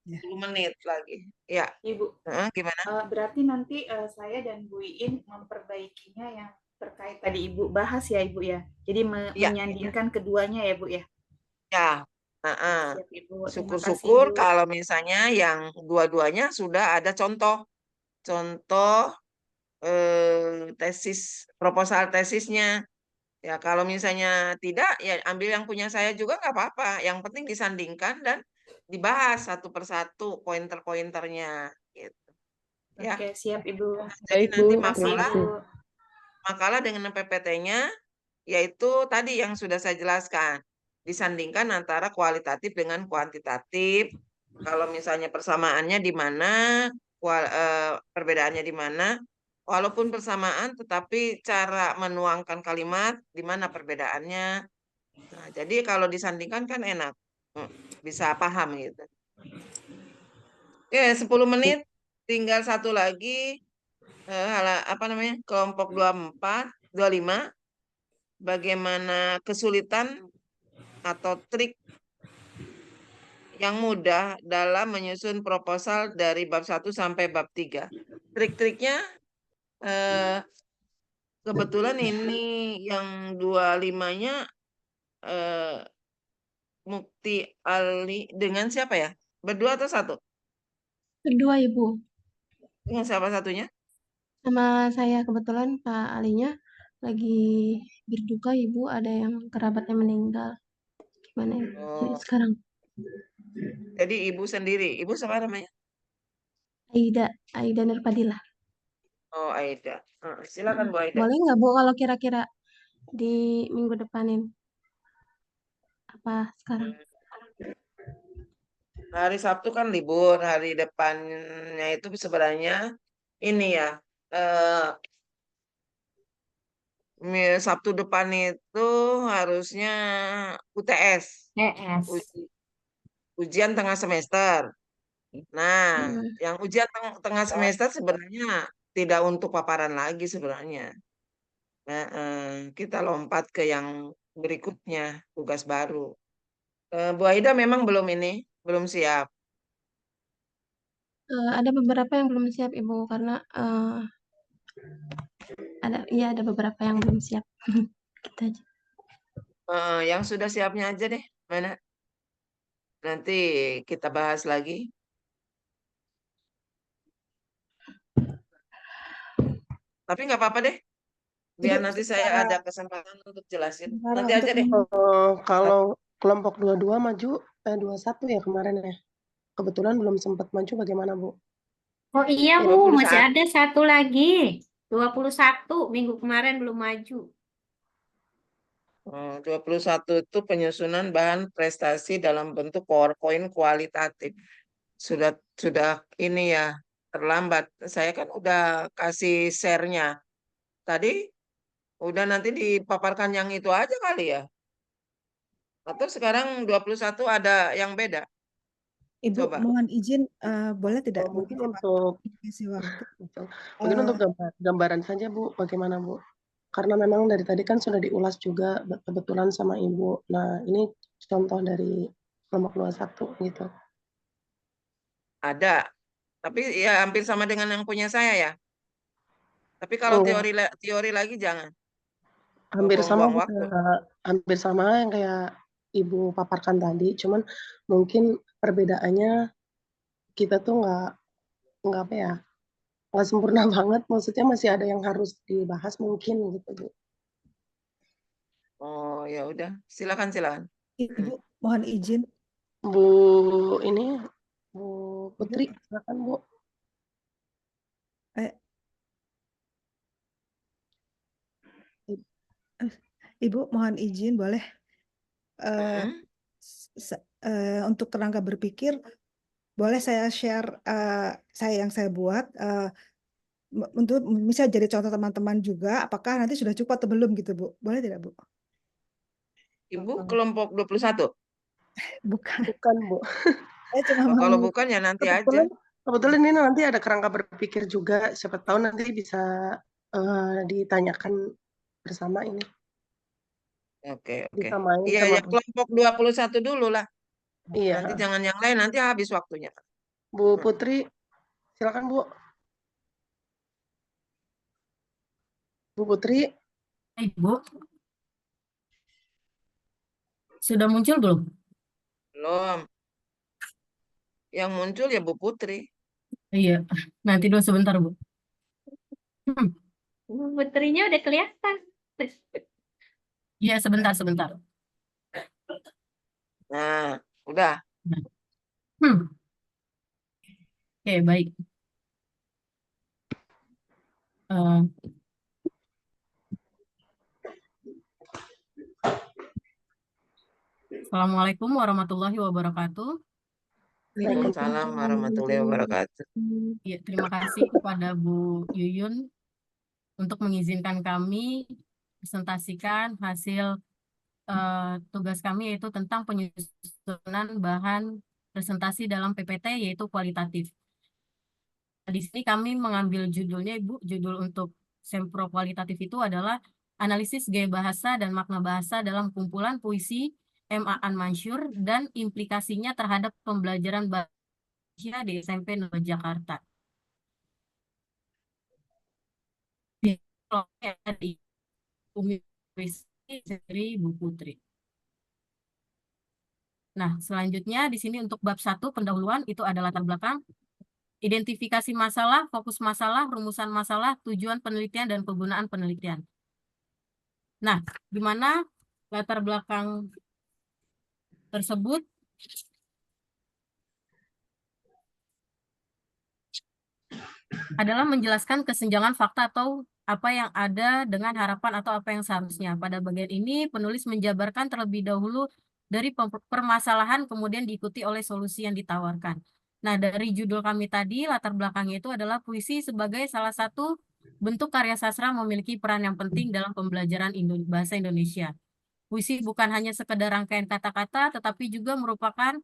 10 menit lagi. Ya, Ibu. gimana? Berarti nanti saya dan Bu Iin memperbaikinya yang terkait tadi Ibu bahas ya Ibu ya. Jadi menyandingkan keduanya ya Bu ya. Ya, Siap Ibu. Terima kasih syukur-syukur Bu. kalau misalnya yang dua-duanya sudah ada contoh tesis, proposal tesisnya. Ya, kalau misalnya tidak, ya ambil yang punya saya juga nggak apa-apa. Yang penting disandingkan dan dibahas satu persatu pointer-pointernya. Gitu. Ya. Oke, siap Ibu. Jadi Baik, Bu. nanti Terima kasih. makalah dengan PPT-nya, yaitu tadi yang sudah saya jelaskan. Disandingkan antara kualitatif dengan kuantitatif. Kalau misalnya persamaannya di mana, perbedaannya di mana, walaupun persamaan, tetapi cara menuangkan kalimat, di mana perbedaannya. Nah, jadi kalau disandingkan kan enak, bisa paham gitu. Oke, 10 menit, tinggal satu lagi, kelompok 24, 25, bagaimana kesulitan atau trik yang mudah dalam menyusun proposal dari bab 1 sampai bab 3. Trik-triknya kebetulan ini yang 25-nya Mukti Ali dengan siapa ya? Berdua atau satu? Kedua, Ibu. Dengan siapa satunya? Sama saya kebetulan Pak Alinya lagi berduka, Ibu, ada yang kerabatnya meninggal. Gimana Ibu sekarang? Jadi Ibu sendiri. Ibu siapa namanya? Aida Nurpadila. Oh, Aida. Silakan Bu Aida. Boleh nggak Bu kalau kira-kira di minggu depanin? Apa sekarang? Hari Sabtu kan libur, hari depannya itu sebenarnya ini ya, Sabtu depan itu harusnya UTS, ujian tengah semester. Nah, yang ujian tengah semester sebenarnya tidak untuk paparan lagi sebenarnya. Kita lompat ke yang berikutnya, tugas baru. Bu Aida memang belum siap. Ada beberapa yang belum siap Ibu karena ada beberapa yang belum siap. Gitu aja. Yang sudah siapnya aja deh, mana? Nanti kita bahas lagi. Tapi nggak apa-apa deh, biar Ibu, nanti saya ada kesempatan untuk jelasin. sementara Nanti aja untuk deh. Kalau kelompok 22 maju, 21 ya kemarin ya. Kebetulan belum sempat maju, bagaimana Bu? Oh iya Bu, masih 21. ada satu lagi. 21 minggu kemarin belum maju. 21 itu penyusunan bahan prestasi dalam bentuk PowerPoint kualitatif. Sudah ini ya, terlambat. Saya kan udah kasih share-nya. Tadi udah, nanti dipaparkan yang itu aja kali ya. Atau sekarang 21 ada yang beda? Ibu Coba. mohon izin, boleh tidak Mungkin untuk kasih waktu? mungkin untuk gambaran saja Bu, bagaimana Bu? Karena memang dari tadi kan sudah diulas juga kebetulan sama Ibu. Nah, ini contoh dari kelompok 21 gitu. Ada, tapi ya hampir sama dengan yang punya saya ya. Tapi kalau teori lagi jangan. Hampir sama Buang-buang waktu. hampir sama yang kayak Ibu paparkan tadi, cuman mungkin perbedaannya kita tuh nggak apa ya, nggak sempurna banget, maksudnya masih ada yang harus dibahas mungkin gitu Bu. Oh ya udah, silakan. Ibu mohon izin. Bu Putri, silakan Bu. Ibu mohon izin boleh untuk kerangka berpikir boleh saya share yang saya buat untuk bisa jadi contoh teman-teman juga, apakah nanti sudah cukup atau belum gitu Bu, boleh tidak Bu? Ibu kelompok 21? Bukan Bu. Saya cuma mau... Kalau bukan ya nanti aja. Kebetulan ini nanti ada kerangka berpikir juga, siapa tahu nanti bisa ditanyakan bersama ini. Oke. Disamain Iya, sama ya kelompok 21 dulu lah. Iya. Nanti jangan yang lain, nanti habis waktunya. Bu Putri, silakan Bu. Bu Putri. Ibu. Sudah muncul belum? Belum. Yang muncul ya Bu Putri. Iya, nanti dulu sebentar Bu. Bu Putrinya udah kelihatan. Iya, sebentar. Nah, udah. Oke, baik. Assalamualaikum warahmatullahi wabarakatuh. Waalaikumsalam warahmatullahi wabarakatuh. Ya, terima kasih kepada Bu Yuyun untuk mengizinkan kami presentasikan hasil tugas kami, yaitu tentang penyusunan bahan presentasi dalam PPT, yaitu kualitatif. Di sini kami mengambil judulnya, Ibu, judul untuk sempro kualitatif itu adalah analisis gaya bahasa dan makna bahasa dalam kumpulan puisi M. Aan Mansur dan implikasinya terhadap pembelajaran bahasa di SMP Negeri Jakarta. Di dari Bu Putri. Nah, selanjutnya di sini untuk bab 1 pendahuluan itu ada latar belakang, identifikasi masalah, fokus masalah, rumusan masalah, tujuan penelitian dan penggunaan penelitian. Nah, di mana latar belakang tersebut adalah menjelaskan kesenjangan fakta atau apa yang ada dengan harapan atau apa yang seharusnya. Pada bagian ini, penulis menjabarkan terlebih dahulu dari permasalahan, kemudian diikuti oleh solusi yang ditawarkan. Nah, dari judul kami tadi, latar belakangnya itu adalah puisi sebagai salah satu bentuk karya sastra memiliki peran yang penting dalam pembelajaran bahasa Indonesia. Puisi bukan hanya sekedar rangkaian kata-kata, tetapi juga merupakan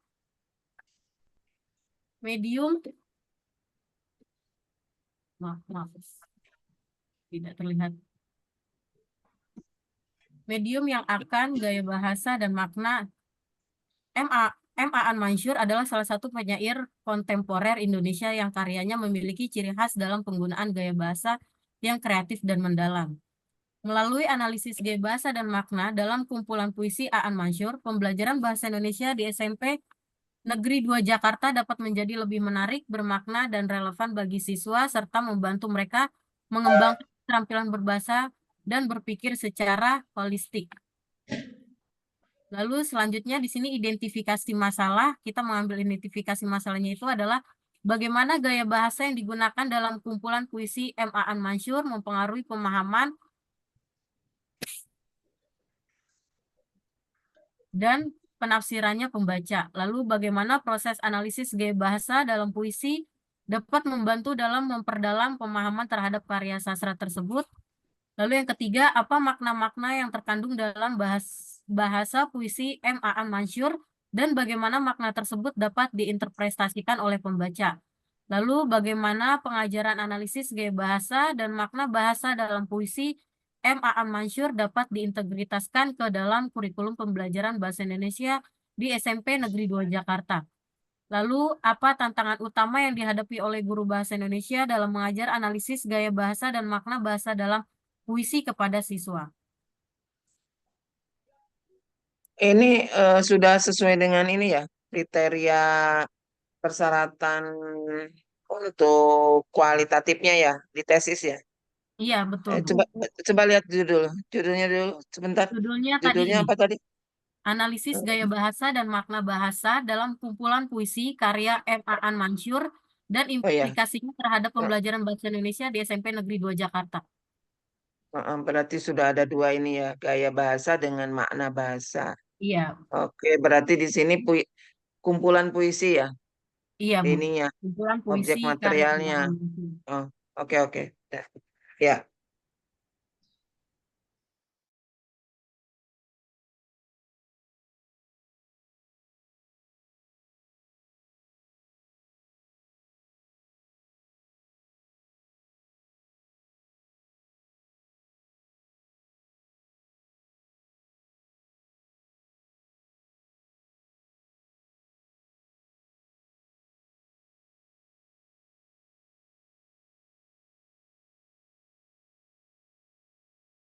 medium maaf. Tidak terlihat. Medium yang akan gaya bahasa dan makna. M. Aan Mansur adalah salah satu penyair kontemporer Indonesia yang karyanya memiliki ciri khas dalam penggunaan gaya bahasa yang kreatif dan mendalam. Melalui analisis gaya bahasa dan makna dalam kumpulan puisi Aan Mansur, pembelajaran bahasa Indonesia di SMP Negeri 2 Jakarta dapat menjadi lebih menarik, bermakna, dan relevan bagi siswa, serta membantu mereka mengembangkan keterampilan berbahasa dan berpikir secara holistik. Lalu selanjutnya di sini identifikasi masalah. Kita mengambil identifikasi masalahnya itu adalah bagaimana gaya bahasa yang digunakan dalam kumpulan puisi M. Aan Mansur mempengaruhi pemahaman dan penafsirannya pembaca. Lalu bagaimana proses analisis gaya bahasa dalam puisi dapat membantu dalam memperdalam pemahaman terhadap karya sastra tersebut. Lalu yang ketiga, apa makna-makna yang terkandung dalam bahasa puisi M. Aan Mansur dan bagaimana makna tersebut dapat diinterpretasikan oleh pembaca. Lalu bagaimana pengajaran analisis gaya bahasa dan makna bahasa dalam puisi M. Aan Mansur dapat diintegritaskan ke dalam kurikulum pembelajaran bahasa Indonesia di SMP Negeri 2 Jakarta. Lalu, apa tantangan utama yang dihadapi oleh guru bahasa Indonesia dalam mengajar analisis gaya bahasa dan makna bahasa dalam puisi kepada siswa? Ini sudah sesuai dengan ini ya, kriteria persyaratan untuk kualitatifnya ya, di tesis ya. Iya, betul, Bu. Coba lihat judulnya dulu sebentar. Judulnya Judulnya tadi apa tadi? Analisis gaya bahasa dan makna bahasa dalam kumpulan puisi karya M. Aan Mansur dan implikasinya terhadap pembelajaran bahasa Indonesia di SMP Negeri 2 Jakarta. Berarti sudah ada dua ini ya, gaya bahasa dengan makna bahasa. Iya. Oke, berarti di sini kumpulan puisi ya? Iya, Bu. Ininya, Kumpulan objek puisi karya M. materialnya. Aan Mansur. Oke. Ya.